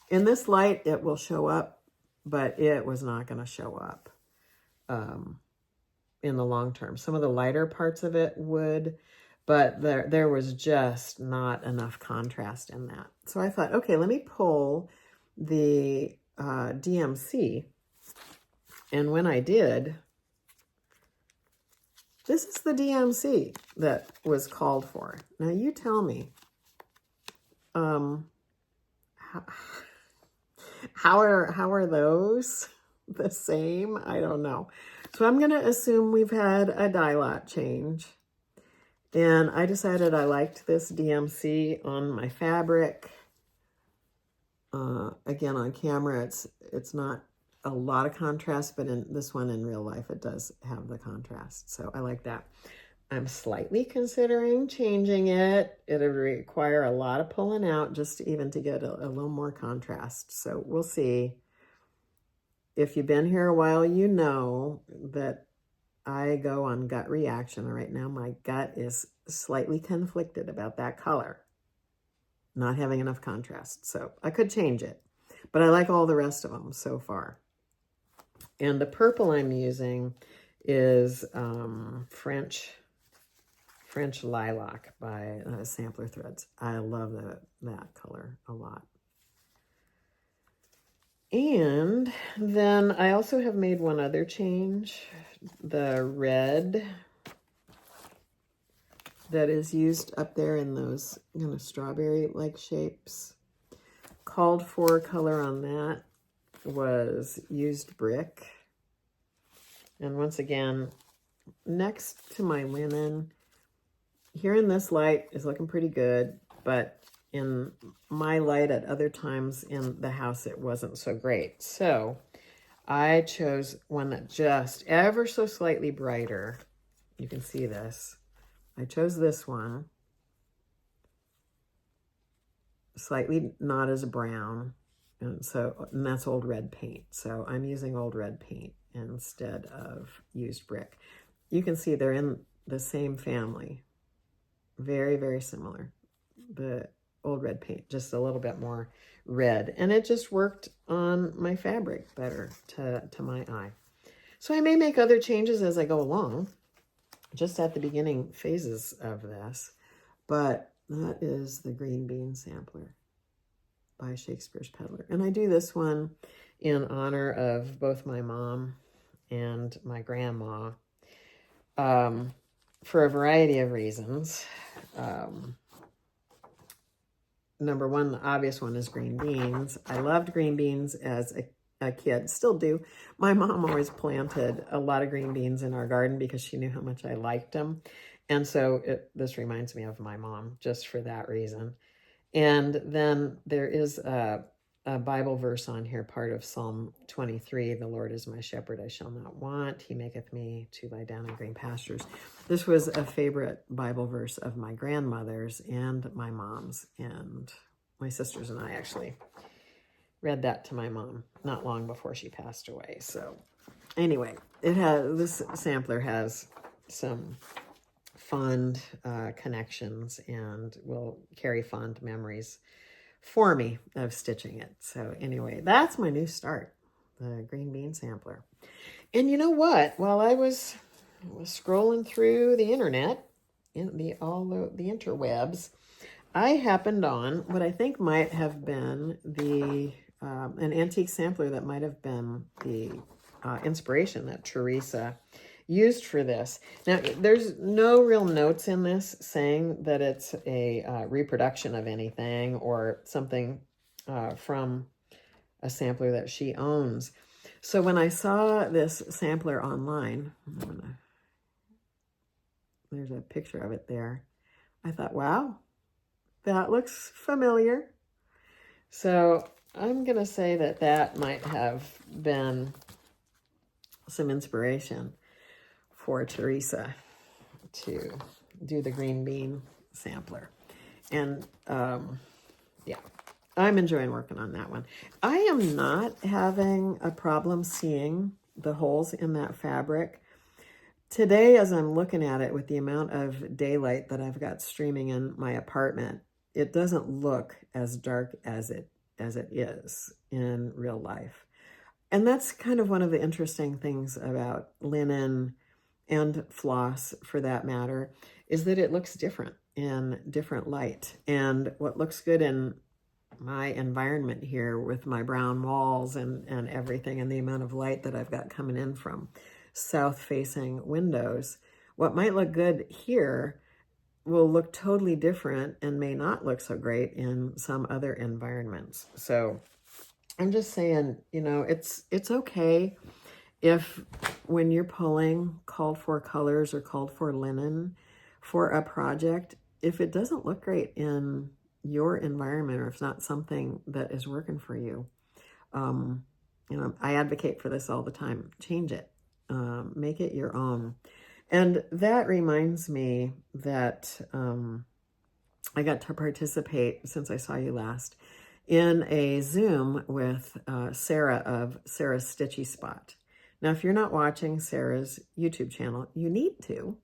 In this light, it will show up, but it was not going to show up in the long term. Some of the lighter parts of it would, but there was just not enough contrast in that. So I thought, okay, let me pull the DMC. And when I did, this is the DMC that was called for. Now you tell me, how are those the same? I don't know. So I'm going to assume we've had a dye lot change. And I decided I liked this DMC on my fabric. Again, on camera, it's not a lot of contrast, but in this one in real life, it does have the contrast. So I like that. I'm slightly considering changing it. It'll require a lot of pulling out just even to get a little more contrast. So we'll see. If you've been here a while, you know that I go on gut reaction. Right now, my gut is slightly conflicted about that color not having enough contrast. So I could change it, but I like all the rest of them so far. And the purple I'm using is French Lilac by Sampler Threads. I love that color a lot. And then I also have made one other change. The red that is used up there in those kind of strawberry-like shapes. Called for color on that was used brick. And once again, next to my linen, here in this light is looking pretty good, but in my light at other times in the house, it wasn't so great. So I chose one that just ever so slightly brighter. You can see this. I chose this one, slightly not as brown, and that's old red paint. So I'm using old red paint instead of used brick. You can see they're in the same family, very, very similar. The old red paint, just a little bit more red, and it just worked on my fabric better to my eye. So I may make other changes as I go along, just at the beginning phases of this, but that is the Green Bean Sampler by Shakespeare's Peddler. And I do this one in honor of both my mom and my grandma for a variety of reasons. Number one, the obvious one is green beans. I loved green beans as a kid, still do. My mom always planted a lot of green beans in our garden because she knew how much I liked them. And so this reminds me of my mom just for that reason. And then there is a Bible verse on here, part of Psalm 23. The Lord is my shepherd, I shall not want. He maketh me to lie down in green pastures. This was a favorite Bible verse of my grandmother's and my mom's, and my sisters and I actually read that to my mom not long before she passed away. So anyway, this sampler has some fond connections and will carry fond memories for me of stitching it. So anyway, that's my new start, the Green Bean Sampler. And you know what? While I was scrolling through the internet, in the interwebs, I happened on what I think might have been an antique sampler that might have been the inspiration that Teresa used for this. Now, there's no real notes in this saying that it's a reproduction of anything or something from a sampler that she owns. So when I saw this sampler online, there's a picture of it there, I thought, wow, that looks familiar. So I'm going to say that that might have been some inspiration for Teresa to do the green bean sampler. And yeah, I'm enjoying working on that one. I am not having a problem seeing the holes in that fabric. Today, as I'm looking at it with the amount of daylight that I've got streaming in my apartment, it doesn't look as dark as it is in real life. And that's kind of one of the interesting things about linen and floss, for that matter, is that it looks different in different light. And what looks good in my environment here with my brown walls and everything and the amount of light that I've got coming in from south-facing windows, what might look good here will look totally different and may not look so great in some other environments. So I'm just saying, you know, it's okay if when you're pulling called for colors or called for linen for a project, if it doesn't look great in your environment or if it's not something that is working for you, you know, I advocate for this all the time. Change it, make it your own. And that reminds me that I got to participate, since I saw you last, in a Zoom with Sarah of Sarah's Stitchy Spot. Now, if you're not watching Sarah's YouTube channel, you need to,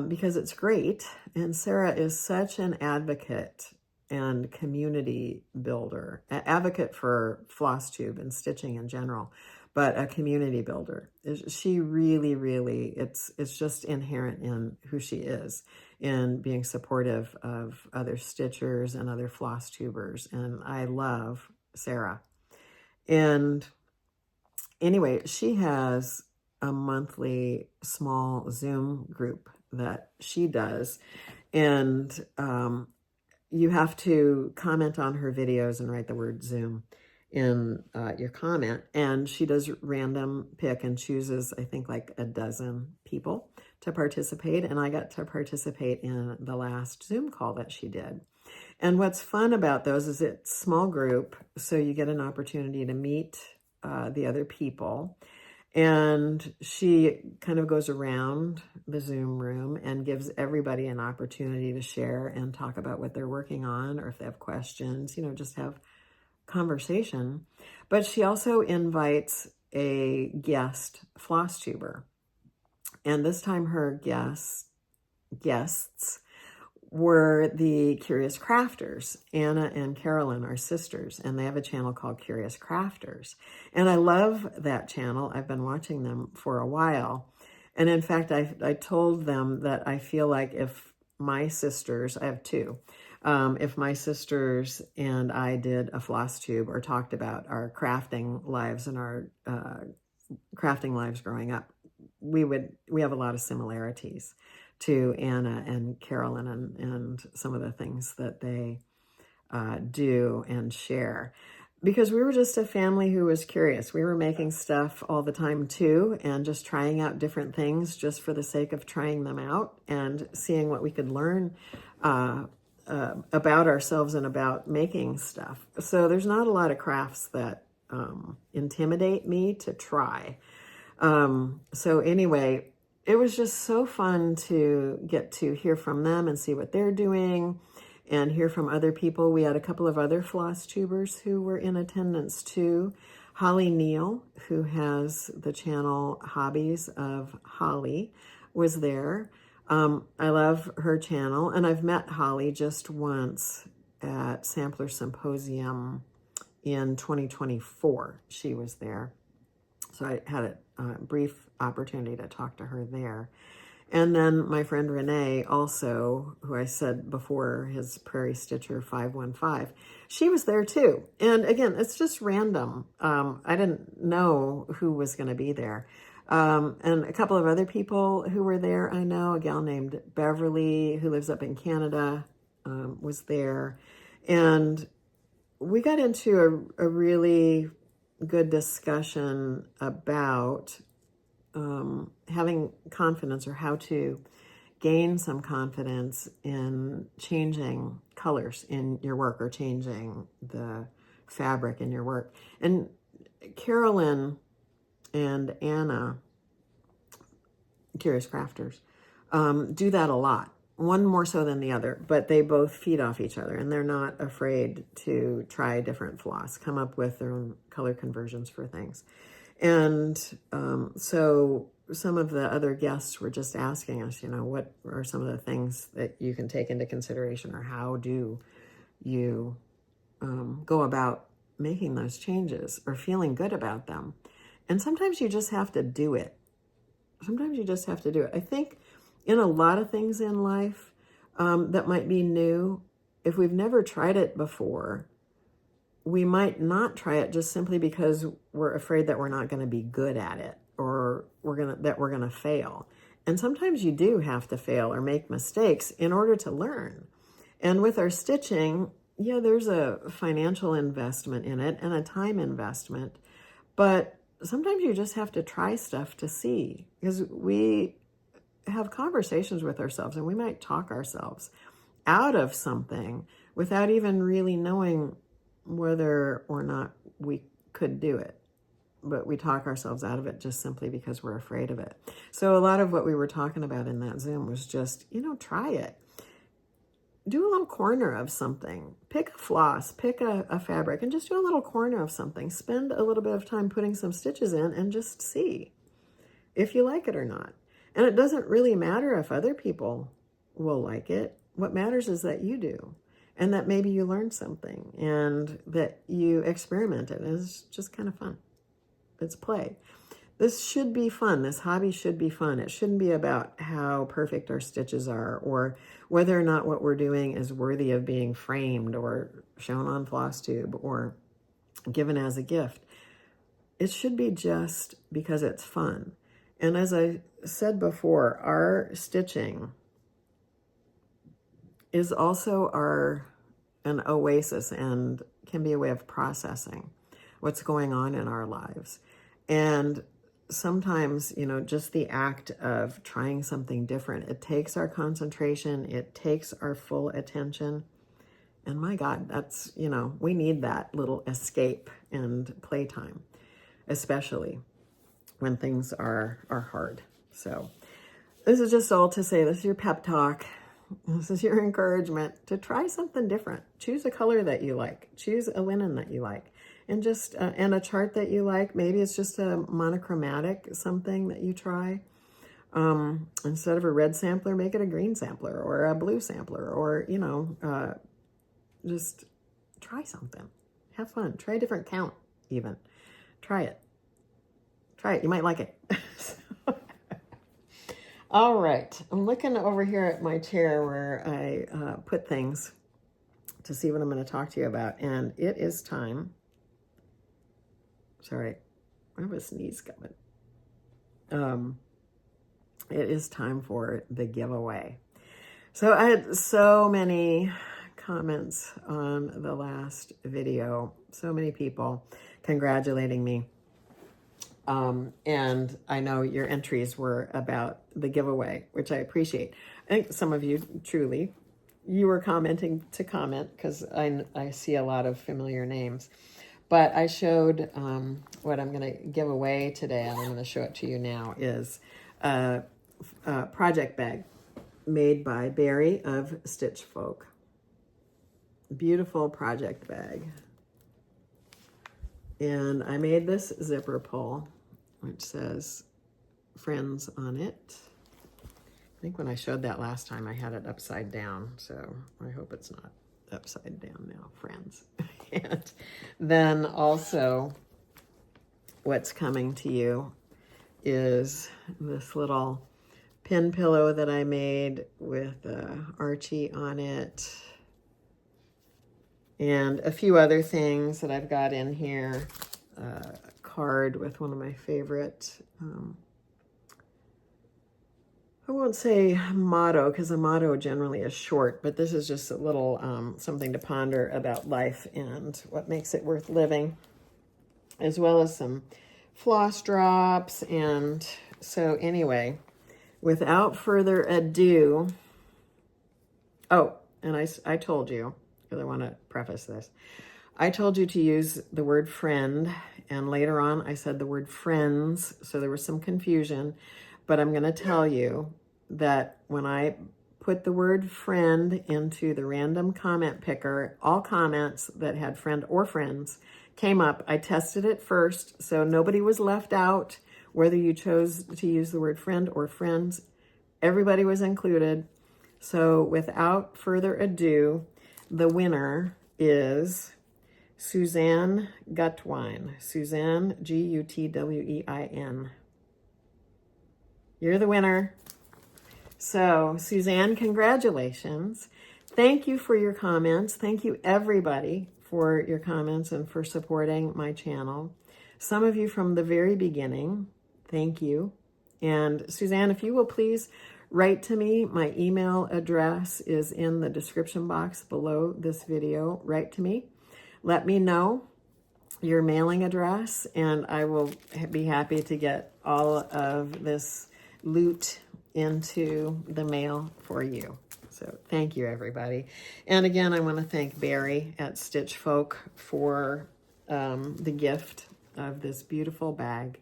because it's great. And Sarah is such an advocate and community builder, an advocate for FlossTube and stitching in general, but a community builder. She really, it's just inherent in who she is, in being supportive of other stitchers and other floss tubers. And I love Sarah. And anyway, she has a monthly small Zoom group that she does. And you have to comment on her videos and write the word Zoom in your comment. And she does random pick and chooses, I think, like a dozen people to participate. And I got to participate in the last Zoom call that she did. And what's fun about those is it's small group, so you get an opportunity to meet the other people. And she kind of goes around the Zoom room and gives everybody an opportunity to share and talk about what they're working on, or if they have questions, you know, just have conversation. But she also invites a guest floss tuber. And this time her guests were the Curious Crafters. Anna and Carolyn are sisters, and they have a channel called Curious Crafters. And I love that channel. I've been watching them for a while. And in fact, I told them that I feel like if my sisters, I have two, if my sisters and I did a floss tube or talked about our crafting lives and our crafting lives growing up, we have a lot of similarities to Anna and Carolyn and some of the things that they do and share. Because we were just a family who was curious. We were making stuff all the time too, and just trying out different things just for the sake of trying them out and seeing what we could learn about ourselves and about making stuff. So there's not a lot of crafts that intimidate me to try. So anyway, it was just so fun to get to hear from them and see what they're doing and hear from other people. We had a couple of other floss tubers who were in attendance too. Holly Neal, who has the channel Hobbies of Holly, was there. I love her channel, and I've met Holly just once at Sampler Symposium in 2024. She was there. So I had a brief opportunity to talk to her there. And then my friend Renee also, who I said before, his Prairie Stitcher 515, she was there too. And again, it's just random. I didn't know who was going to be there. And a couple of other people who were there, I know, a gal named Beverly, who lives up in Canada, was there. And we got into a really good discussion about having confidence, or how to gain some confidence in changing colors in your work, or changing the fabric in your work. And Carolyn and Anna, Curious Crafters, do that a lot. One more so than the other, but they both feed off each other, and they're not afraid to try different floss, come up with their own color conversions for things. And so some of the other guests were just asking us, what are some of the things that you can take into consideration, or how do you go about making those changes or feeling good about them? And sometimes you just have to do it. Sometimes you just have to do it. I think in a lot of things in life that might be new, if we've never tried it before, we might not try it just simply because we're afraid that we're not going to be good at it, or that we're going to fail. And sometimes you do have to fail or make mistakes in order to learn. And with our stitching, yeah, there's a financial investment in it and a time investment, but sometimes you just have to try stuff to see, because we have conversations with ourselves and we might talk ourselves out of something without even really knowing whether or not we could do it. But we talk ourselves out of it just simply because we're afraid of it. So a lot of what we were talking about in that Zoom was just, try it. Do a little corner of something. Pick a floss, pick a fabric, and just do a little corner of something. Spend a little bit of time putting some stitches in and just see if you like it or not. And it doesn't really matter if other people will like it. What matters is that you do, and that maybe you learned something, and that you experimented. It's just kind of fun. It's play. This should be fun. This hobby should be fun. It shouldn't be about how perfect our stitches are, or whether or not what we're doing is worthy of being framed or shown on FlossTube or given as a gift. It should be just because it's fun. And as I said before, our stitching is also an oasis, and can be a way of processing what's going on in our lives. And sometimes, just the act of trying something different, it takes our concentration, it takes our full attention. And my God, that's, we need that little escape and playtime, especially when things are hard. So this is just all to say, this is your pep talk. This is your encouragement to try something different. Choose a color that you like. Choose a linen that you like. And just, and a chart that you like. Maybe it's just a monochromatic something that you try. Instead of a red sampler, make it a green sampler or a blue sampler, or, just try something. Have fun. Try a different count even. Try it. Try it. You might like it. All right. I'm looking over here at my chair where I put things to see what I'm going to talk to you about. And it is time. Sorry, I have a sneeze coming. It is time for the giveaway. So I had so many comments on the last video. So many people congratulating me. And I know your entries were about the giveaway, which I appreciate. I think some of you truly, you were commenting to comment, because I see a lot of familiar names. But I showed what I'm going to give away today, and I'm going to show it to you now, is a project bag made by Barrie of Stitchfolk. Beautiful project bag. And I made this zipper pull, which says Friends on it. I think when I showed that last time, I had it upside down, so I hope it's not upside down now, Friends. And then also what's coming to you is this little pin pillow that I made with Archie on it. And a few other things that I've got in here. A card with one of my favorite, I won't say motto, because a motto generally is short, but this is just a little something to ponder about life and what makes it worth living, as well as some floss drops. And so anyway, without further ado, oh, and I told you, because I want to preface this, I told you to use the word friend, and later on I said the word friends, so there was some confusion, but I'm going to tell you that when I put the word friend into the random comment picker, all comments that had friend or friends came up. I tested it first, so nobody was left out, whether you chose to use the word friend or friends. Everybody was included. So without further ado, the winner is Suzanne Gutwein. Suzanne, Gutwein. You're the winner. So Suzanne, congratulations. Thank you for your comments. Thank you everybody for your comments and for supporting my channel. Some of you from the very beginning, thank you. And Suzanne, if you will please write to me. My email address is in the description box below this video. Write to me. Let me know your mailing address, and I will be happy to get all of this loot into the mail for you. So thank you, everybody. And again, I want to thank Barrie at Stitchfolk for the gift of this beautiful bag.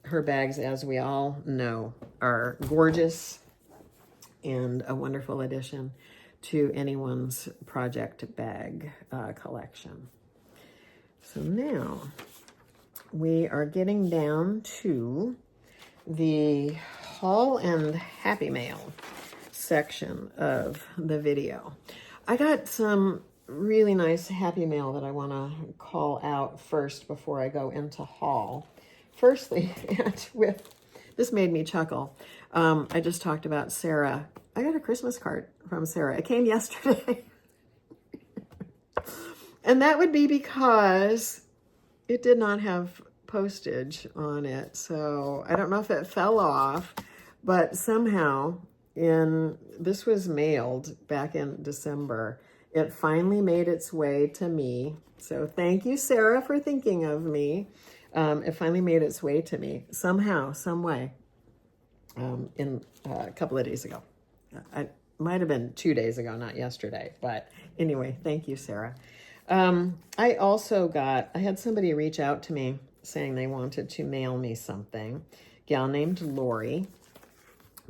Her bags, as we all know, are gorgeous and a wonderful addition to anyone's project bag collection. So now we are getting down to the haul and happy mail section of the video. I got some really nice happy mail that I want to call out first before I go into haul. Firstly, this made me chuckle. I just talked about Sarah. I got a Christmas card from Sarah. It came yesterday. And that would be because it did not have postage on it. So I don't know if it fell off, but somehow this was mailed back in December. It finally made its way to me. So thank you, Sarah, for thinking of me. It finally made its way to me somehow, some way, in a couple of days ago. I might have been 2 days ago, not yesterday. But anyway, thank you, Sarah. I had somebody reach out to me saying they wanted to mail me something. A gal named Lori.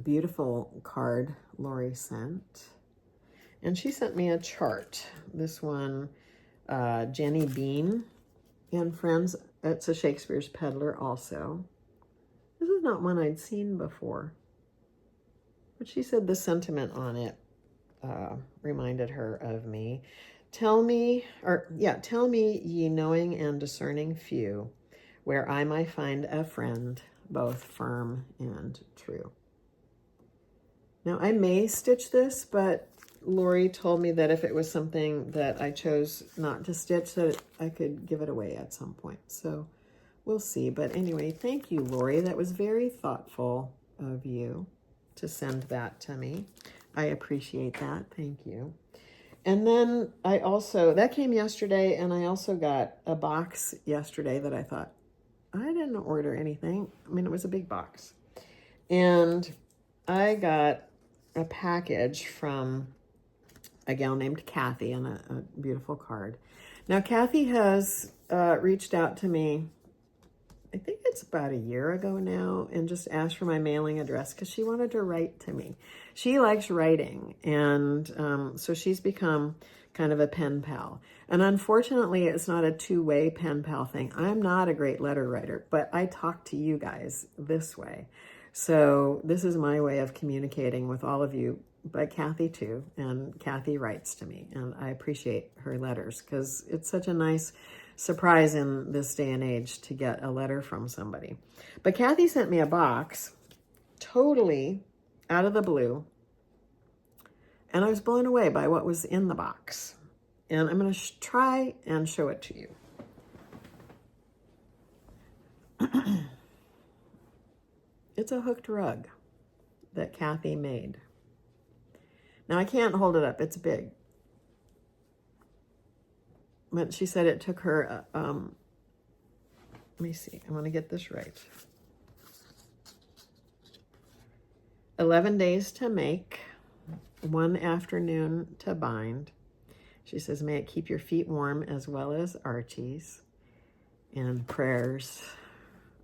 Beautiful card Lori sent. And she sent me a chart. This one, Jenny Bean and Friends. It's a Shakespeare's Peddler also. This is not one I'd seen before. But she said the sentiment on it reminded her of me. Tell me, ye knowing and discerning few, where I might find a friend, both firm and true. Now, I may stitch this, but Lori told me that if it was something that I chose not to stitch, that I could give it away at some point. So we'll see. But anyway, thank you, Lori. That was very thoughtful of you to send that to me. I appreciate that. Thank you. And then that came yesterday, and I also got a box yesterday that I thought, I didn't order anything. I mean, it was a big box. And I got a package from a gal named Kathy and a beautiful card. Now, Kathy has reached out to me, I think it's about a year ago now, and just asked for my mailing address because she wanted to write to me. She likes writing, and so she's become kind of a pen pal. And unfortunately, it's not a two-way pen pal thing. I'm not a great letter writer, but I talk to you guys this way. So this is my way of communicating with all of you, but Kathy too. And Kathy writes to me, and I appreciate her letters because it's such a nice surprise in this day and age to get a letter from somebody. But Kathy sent me a box, totally out of the blue. And I was blown away by what was in the box. And I'm going to try and show it to you. It's a hooked rug that Kathy made. Now I can't hold it up, it's big. But she said it took her, let me see, I want to get this right. 11 days to make, 1 afternoon to bind. She says, may it keep your feet warm as well as Archie's. And prayers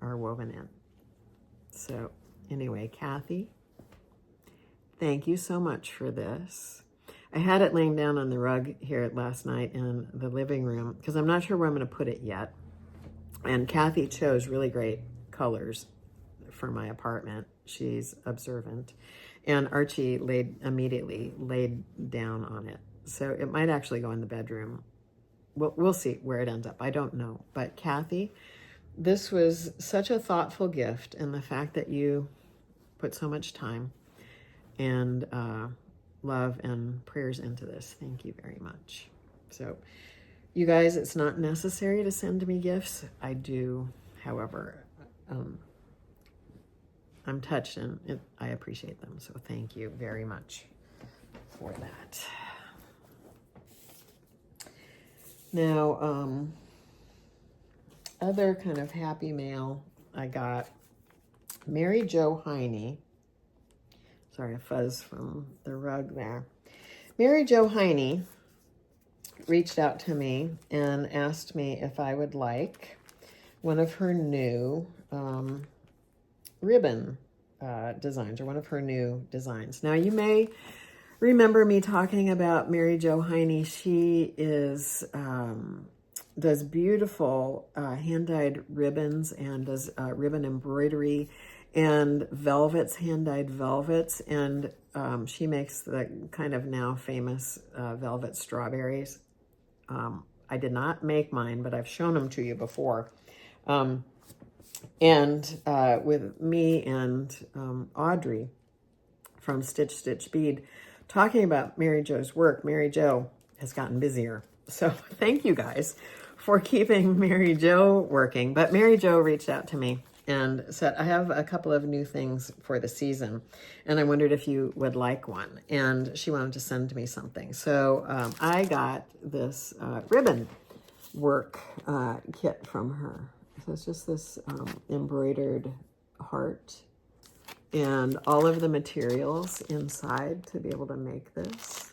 are woven in. So anyway, Kathy, thank you so much for this. I had it laying down on the rug here last night in the living room because I'm not sure where I'm going to put it yet. And Kathy chose really great colors for my apartment. She's observant. And Archie immediately laid down on it. So it might actually go in the bedroom. We'll see where it ends up. I don't know. But Kathy, this was such a thoughtful gift, and the fact that you put so much time and love and prayers into this. Thank you very much. So you guys, it's not necessary to send me gifts. I do, however, I'm touched and I appreciate them. So thank you very much for that. Now, other kind of happy mail, I got Jo Hiney. Sorry, a fuzz from the rug there. Jo Hiney reached out to me and asked me if I would like one of her new ribbon designs, or one of her new designs. Now, you may remember me talking about Jo Hiney. She is does beautiful hand-dyed ribbons and does ribbon embroidery and velvets, hand-dyed velvets, and she makes the kind of now famous velvet strawberries. I did not make mine, but I've shown them to you before. And with me and Audrey from Stitch Bead talking about Mary Jo's work, Mary Jo has gotten busier. So thank you guys for keeping Mary Jo working. But Mary Jo reached out to me and said, I have a couple of new things for the season, and I wondered if you would like one. And she wanted to send me something. So I got this ribbon work kit from her. So it's just this embroidered heart and all of the materials inside to be able to make this.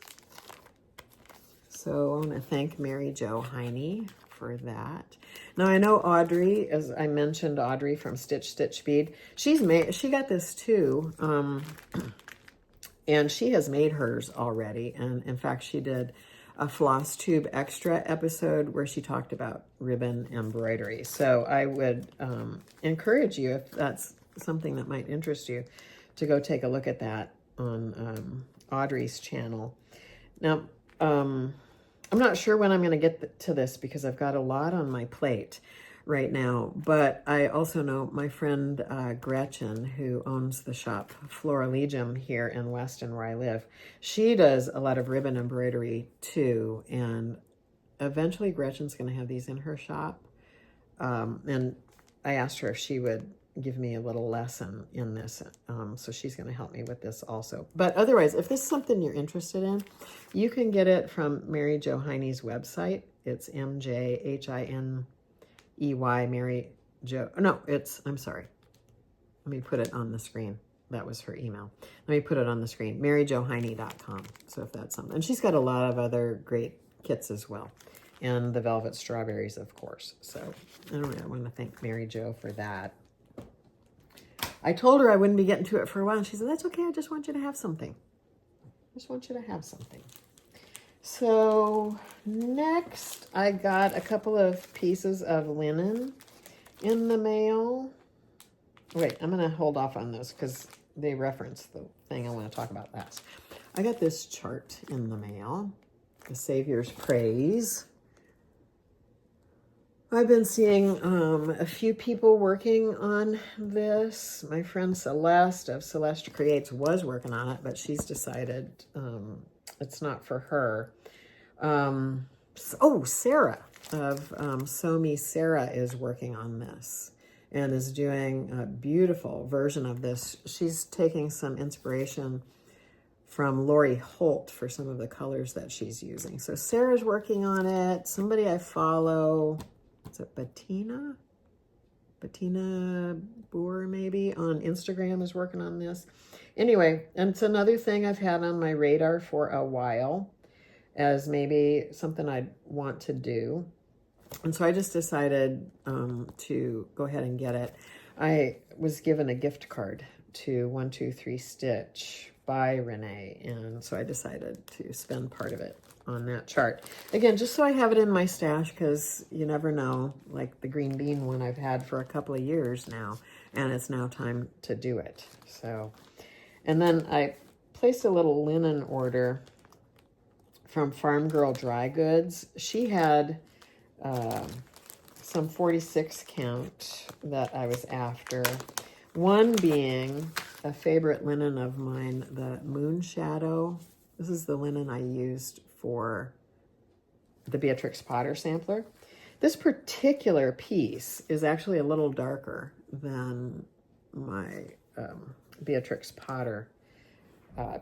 So I want to thank Jo Hiney for that. Now I know Audrey, as I mentioned, Audrey from Stitch Bead. She got this too, and she has made hers already. And in fact, she did a FlossTube extra episode where she talked about ribbon embroidery. So I would encourage you, if that's something that might interest you, to go take a look at that on Audrey's channel. Now, I'm not sure when I'm going to get to this because I've got a lot on my plate right now, but I also know my friend Gretchen, who owns the shop Floraligium here in Weston where I live. She does a lot of ribbon embroidery too, and eventually Gretchen's going to have these in her shop. And I asked her if she would give me a little lesson in this, so she's going to help me with this also. But otherwise, if this is something you're interested in, you can get it from Jo Hiney's website. It's MJHINEY Mary Jo. No, I'm sorry. Let me put it on the screen. That was her email. Let me put it on the screen. MaryJoHiney.com. So if that's something. And she's got a lot of other great kits as well. And the velvet strawberries, of course. So anyway, I want to thank Mary Jo for that. I told her I wouldn't be getting to it for a while. And she said, that's okay. I just want you to have something. I just want you to have something. So next, I got a couple of pieces of linen in the mail. Wait, I'm going to hold off on those because they reference the thing I want to talk about last. I got this chart in the mail, The Savior's Praise. I've been seeing a few people working on this. My friend Celeste of Celeste Creates was working on it, but she's decided it's not for her. Sarah of Sew Me Sarah is working on this and is doing a beautiful version of this. She's taking some inspiration from Lori Holt for some of the colors that she's using. So Sarah's working on it. Somebody I follow, is it Bettina Boer maybe on Instagram is working on this. Anyway, and it's another thing I've had on my radar for a while as maybe something I'd want to do. And so I just decided to go ahead and get it. I was given a gift card to 123 Stitch by Renee, and so I decided to spend part of it on that chart. Again, just so I have it in my stash, because you never know, like the green bean one I've had for a couple of years now, and it's now time to do it. So, and then I placed a little linen order from Farm Girl Dry Goods. She had some 46 count that I was after. One being a favorite linen of mine, the Moon Shadow. This is the linen I used for the Beatrix Potter sampler. This particular piece is actually a little darker than my Beatrix Potter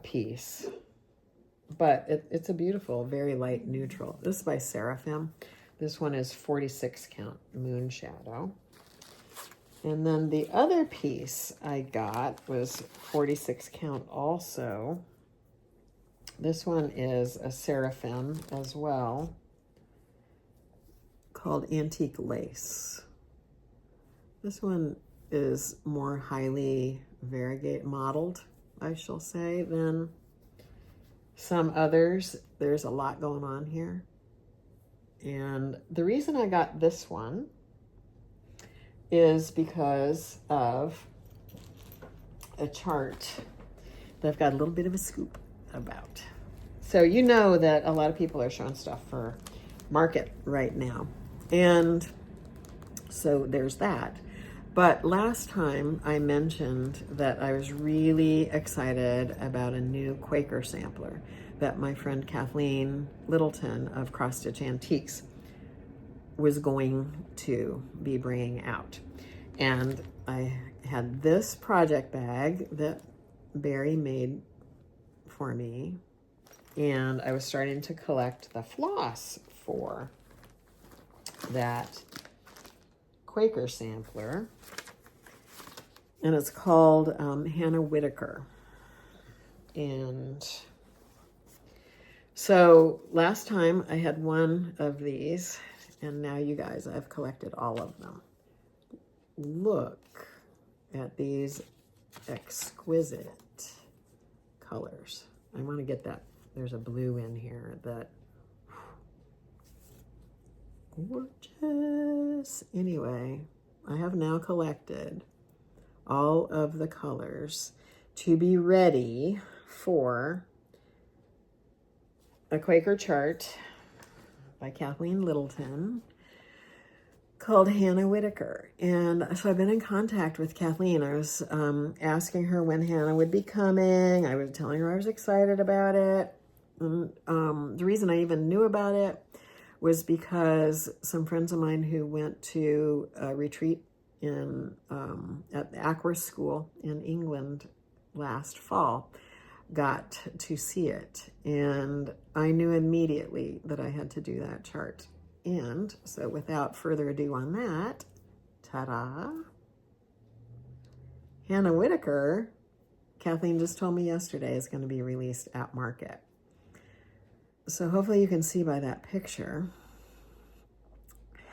piece. But it's a beautiful, very light neutral. This is by Seraphim. This one is 46 count Moon Shadow. And then the other piece I got was 46 count also. This one is a Seraphim as well, called Antique Lace. This one is more highly variegated, modeled, I shall say, than some others. There's a lot going on here. And the reason I got this one is because of a chart that I've got a little bit of a scoop about. So you know that a lot of people are showing stuff for market right now. And so there's that. But last time I mentioned that I was really excited about a new Quaker sampler that my friend Kathleen Littleton of Cross Stitch Antiques was going to be bringing out. And I had this project bag that Barrie made for me, and I was starting to collect the floss for that Quaker sampler, and it's called Hannah Whitaker. And so last time I had one of these, and now you guys, I've collected all of them. Look at these exquisite colors. I want to get that. There's a blue in here that, gorgeous. Anyway, I have now collected all of the colors to be ready for a Quaker chart by Kathleen Littleton called Hannah Whitaker. And so I've been in contact with Kathleen. I was asking her when Hannah would be coming. I was telling her I was excited about it. The reason I even knew about it was because some friends of mine who went to a retreat in at the Aqua School in England last fall got to see it, and I knew immediately that I had to do that chart. And so without further ado on that, ta-da, Hannah Whitaker, Kathleen just told me yesterday, is going to be released at market. So hopefully you can see by that picture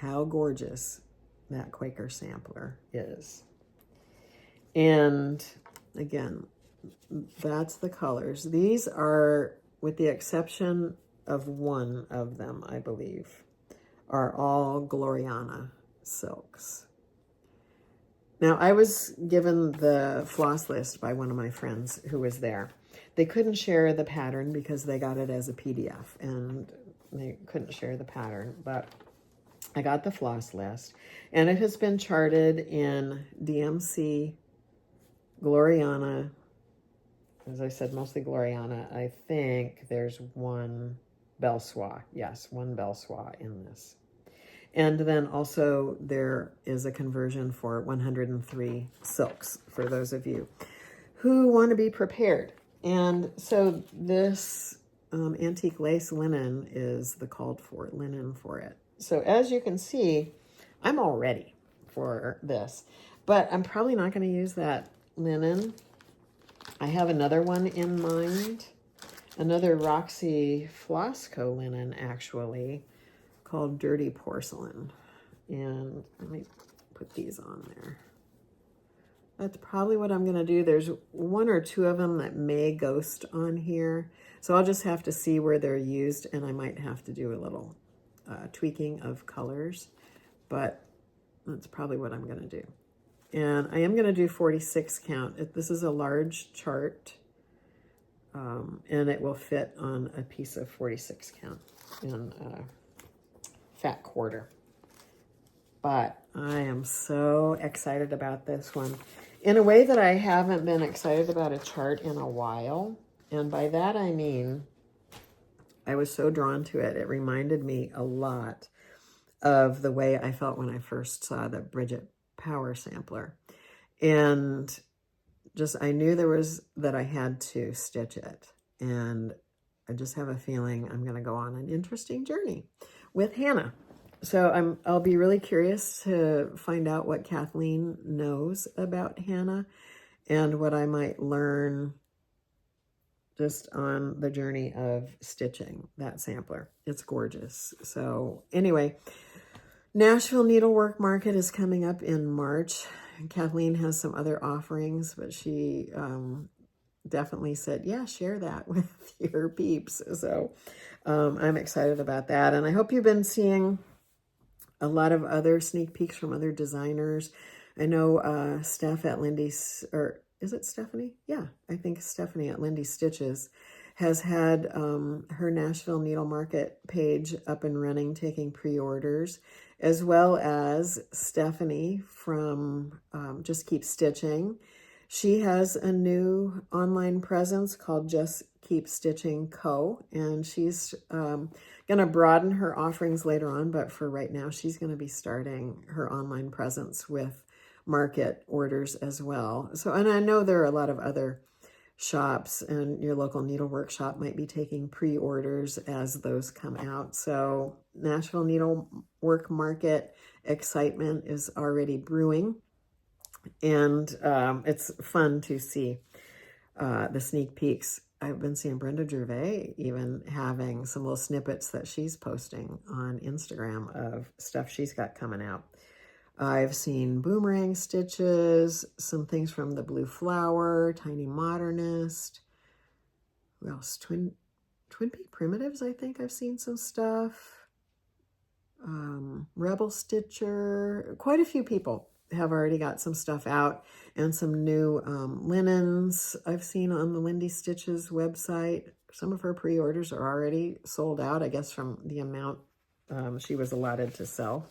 how gorgeous that Quaker sampler is. And again, that's the colors. These are, with the exception of one of them, I believe, are all Gloriana silks. Now, I was given the floss list by one of my friends who was there. They couldn't share the pattern because they got it as a PDF, and they couldn't share the pattern, but I got the floss list, and it has been charted in DMC, Gloriana. As I said, mostly Gloriana. I think there's one Belsois. Yes, one Belsois in this. And then also there is a conversion for 103 silks for those of you who want to be prepared. And so this antique lace linen is the called for linen for it. So as you can see, I'm all ready for this, but I'm probably not going to use that linen. I have another one in mind, another Roxy Floss Co linen actually, called Dirty Porcelain. And let me put these on there. That's probably what I'm going to do. There's one or two of them that may ghost on here. So I'll just have to see where they're used, and I might have to do a little tweaking of colors. But that's probably what I'm going to do. And I am going to do 46 count. This is a large chart, and it will fit on a piece of 46 count in fat quarter. But I am so excited about this one in a way that I haven't been excited about a chart in a while. And by that I mean I was so drawn to it. It reminded me a lot of the way I felt when I first saw the Bridget Power sampler. And just I knew that I had to stitch it. And I just have a feeling I'm going to go on an interesting journey with Hannah. So I'll be really curious to find out what Kathleen knows about Hannah and what I might learn just on the journey of stitching that sampler. It's gorgeous. So anyway, Nashville Needlework Market is coming up in March. Kathleen has some other offerings, but she definitely said, yeah, share that with your peeps. So I'm excited about that. And I hope you've been seeing a lot of other sneak peeks from other designers. I know Steph at Lindy's, or is it Stephanie? Yeah, I think Stephanie at Lindy Stitches has had her Nashville Needle Market page up and running, taking pre-orders, as well as Stephanie from Just Keep Stitching. She has a new online presence called Just Keep Stitching Co. And she's going to broaden her offerings later on, but for right now, she's going to be starting her online presence with market orders as well. So, and I know there are a lot of other shops, and your local needlework shop might be taking pre-orders as those come out. So Nashville Needlework Market excitement is already brewing. And it's fun to see the sneak peeks. I've been seeing Brenda Gervais even having some little snippets that she's posting on Instagram of stuff she's got coming out. I've seen Boomerang Stitches, some things from the Blue Flower, Tiny Modernist. Who else? Twin Peak Primitives, I think I've seen some stuff. Rebel Stitcher. Quite a few people have already got some stuff out, and some new linens I've seen on the Lindy Stitches website. Some of her pre-orders are already sold out, I guess, from the amount she was allotted to sell.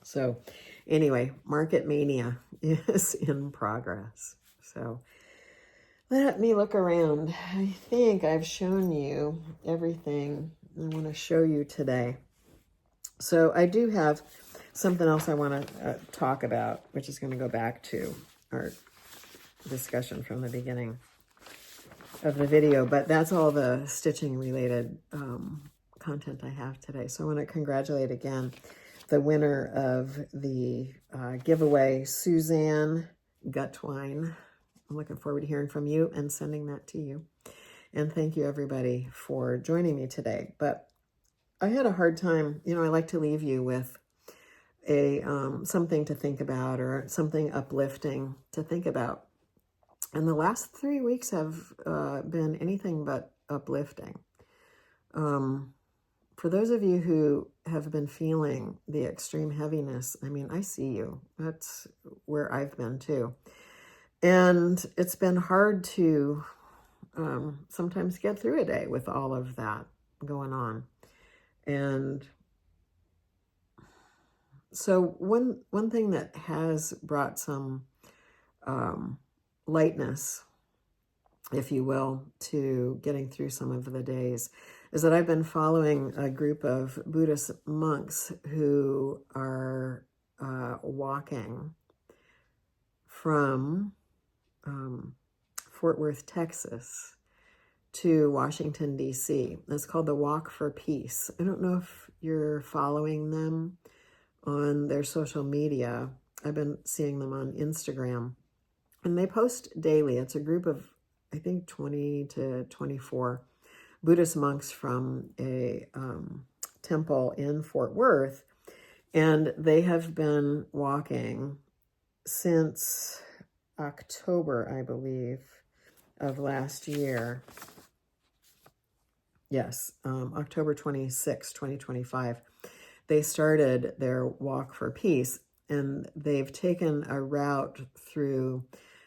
So anyway, Market Mania is in progress. So let me look around. I think I've shown you everything I want to show you today. So I do have something else I want to talk about, which is going to go back to our discussion from the beginning of the video, but that's all the stitching related content I have today. So I want to congratulate again the winner of the giveaway, Suzanne Gutwine. I'm looking forward to hearing from you and sending that to you. And thank you everybody for joining me today. But I had a hard time, I like to leave you with a something to think about, or something uplifting to think about. And the last 3 weeks have been anything but uplifting. For those of you who have been feeling the extreme heaviness, I see you. That's where I've been too. And it's been hard to sometimes get through a day with all of that going on. And So one thing that has brought some lightness, if you will, to getting through some of the days is that I've been following a group of Buddhist monks who are walking from Fort Worth, Texas to Washington, D.C. It's called the Walk for Peace. I don't know if you're following them on their social media. I've been seeing them on Instagram, and they post daily. It's a group of, I think, 20 to 24 Buddhist monks from a temple in Fort Worth, and they have been walking since October, I believe, of last year. Yes, October 26, 2025. They started their Walk for Peace, and they've taken a route through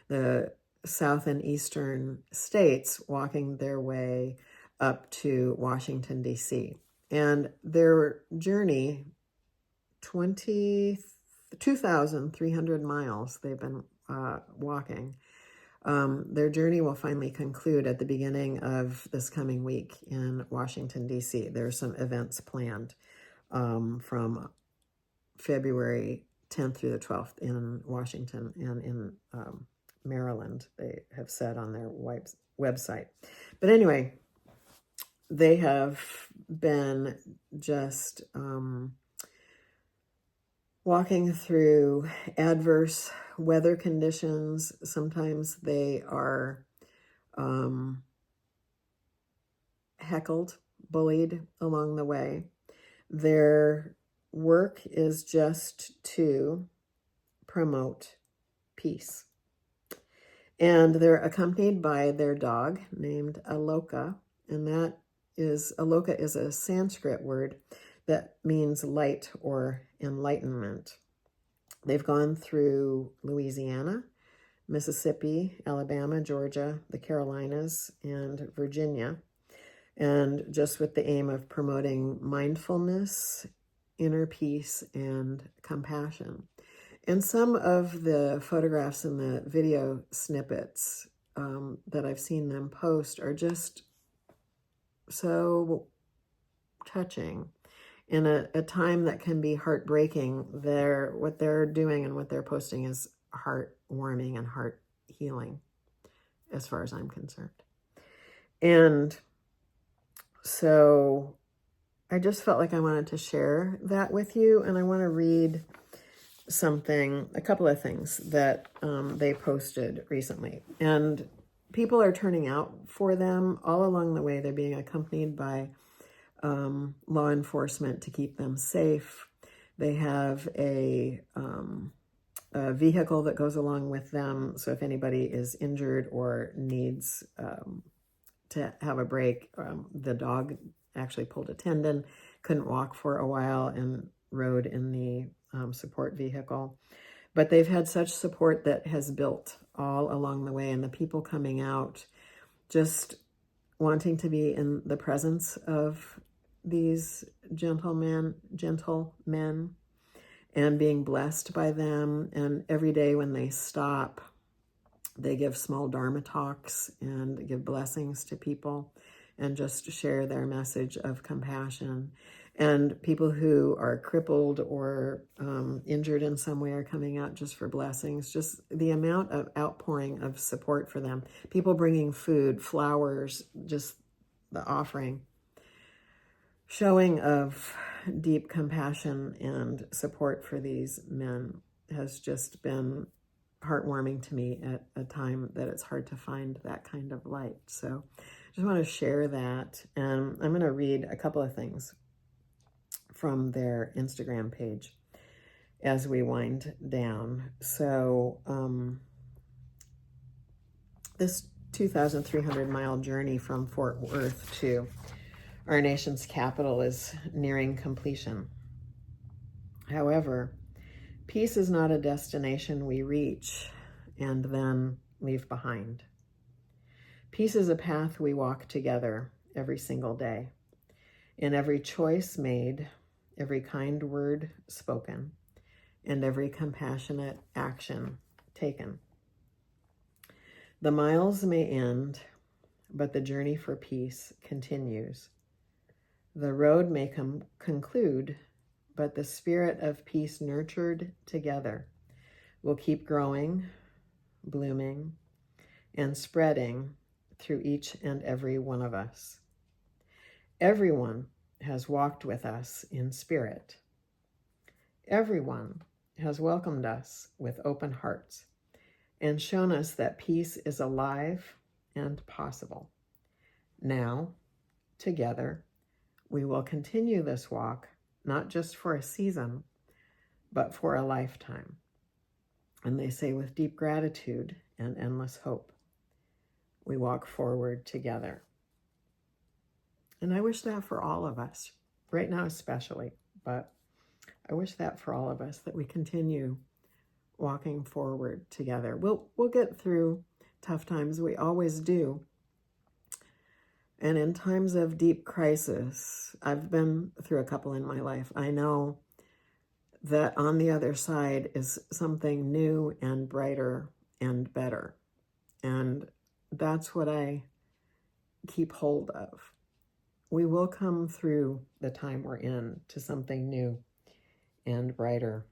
the south and eastern states, walking their way up to Washington, D.C. And their journey, 2,300 miles they've been walking. Their journey will finally conclude at the beginning of this coming week in Washington, D.C. There's some events planned from February 10th through the 12th in Washington and in Maryland, they have said on their website. But anyway, they have been just walking through adverse weather conditions. Sometimes they are heckled, bullied along the way. Their work is just to promote peace. And they're accompanied by their dog named Aloka, and Aloka is a Sanskrit word that means light or enlightenment. They've gone through Louisiana, Mississippi, Alabama, Georgia, the Carolinas, and Virginia, and just with the aim of promoting mindfulness, inner peace, and compassion. And some of the photographs and the video snippets that I've seen them post are just so touching. In a time that can be heartbreaking, what they're doing and what they're posting is heartwarming and heart healing, as far as I'm concerned. And so I just felt like I wanted to share that with you, and I want to read a couple of things that they posted recently. And people are turning out for them all along the way. They're being accompanied by law enforcement to keep them safe. They have a vehicle that goes along with them. So if anybody is injured or needs to have a break, the dog actually pulled a tendon, couldn't walk for a while, and rode in the support vehicle. But they've had such support that has built all along the way, and the people coming out just wanting to be in the presence of these gentle men, and being blessed by them. And every day when they stop, they give small Dharma talks and give blessings to people and just share their message of compassion. And people who are crippled or injured in some way are coming out just for blessings. Just the amount of outpouring of support for them. People bringing food, flowers, just the offering. Showing of deep compassion and support for these men has just been heartwarming to me at a time that it's hard to find that kind of light. So I just want to share that. And I'm going to read a couple of things from their Instagram page as we wind down. So this 2,300 mile journey from Fort Worth to our nation's capital is nearing completion. However, peace is not a destination we reach and then leave behind. Peace is a path we walk together every single day. In every choice made, every kind word spoken, and every compassionate action taken. The miles may end, but the journey for peace continues. The road may conclude, but the spirit of peace nurtured together will keep growing, blooming, and spreading through each and every one of us. Everyone has walked with us in spirit. Everyone has welcomed us with open hearts and shown us that peace is alive and possible. Now, together, we will continue this walk, not just for a season, but for a lifetime. And they say with deep gratitude and endless hope, we walk forward together. And I wish that for all of us, right now especially, but I wish that for all of us, that we continue walking forward together. We'll get through tough times. We always do. And in times of deep crisis, I've been through a couple in my life. I know that on the other side is something new and brighter and better. And that's what I keep hold of. We will come through the time we're in to something new and brighter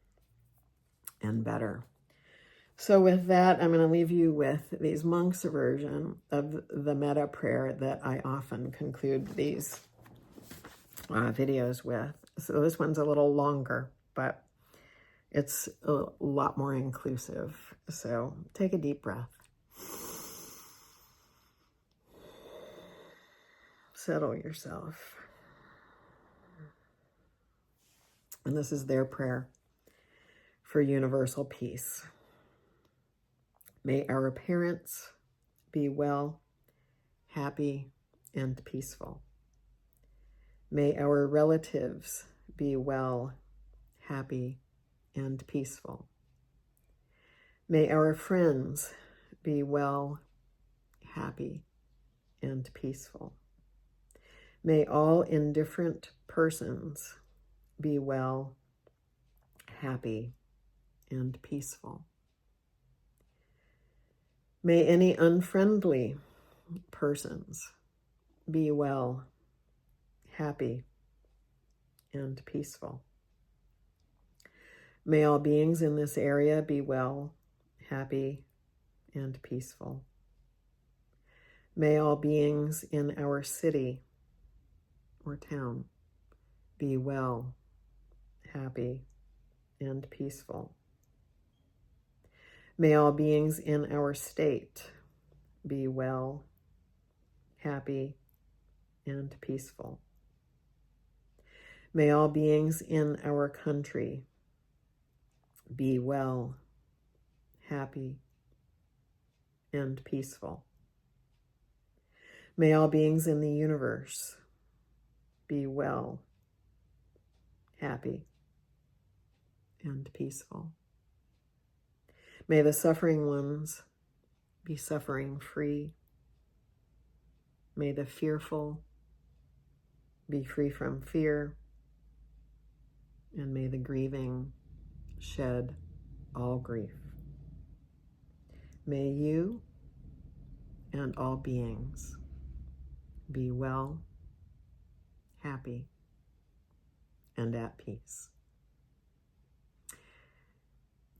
and better. So with that, I'm going to leave you with these monks' version of the metta prayer that I often conclude these videos with. So this one's a little longer, but it's a lot more inclusive. So take a deep breath. Settle yourself. And this is their prayer for universal peace. May our parents be well, happy, and peaceful. May our relatives be well, happy, and peaceful. May our friends be well, happy, and peaceful. May all indifferent persons be well, happy, and peaceful. May any unfriendly persons be well, happy, and peaceful. May all beings in this area be well, happy, and peaceful. May all beings in our city or town be well, happy, and peaceful. May all beings in our state be well, happy, and peaceful. May all beings in our country be well, happy, and peaceful. May all beings in the universe be well, happy, and peaceful. May the suffering ones be suffering free. May the fearful be free from fear. And may the grieving shed all grief. May you and all beings be well, happy, and at peace.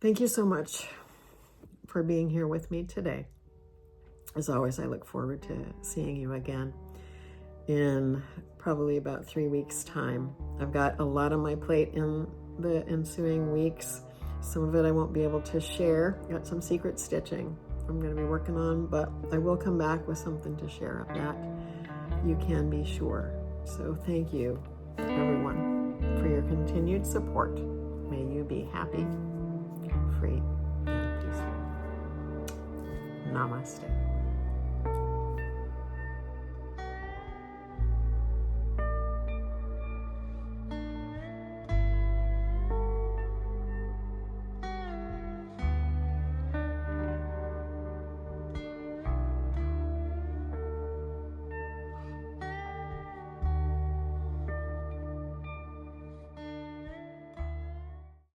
Thank you so much for being here with me today. As always, I look forward to seeing you again in probably about 3 weeks' time. I've got a lot on my plate in the ensuing weeks. Some of it I won't be able to share. Got some secret stitching I'm going to be working on, but I will come back with something to share of that. You can be sure. So thank you, everyone, for your continued support. May you be happy, free, and peaceful. Namaste.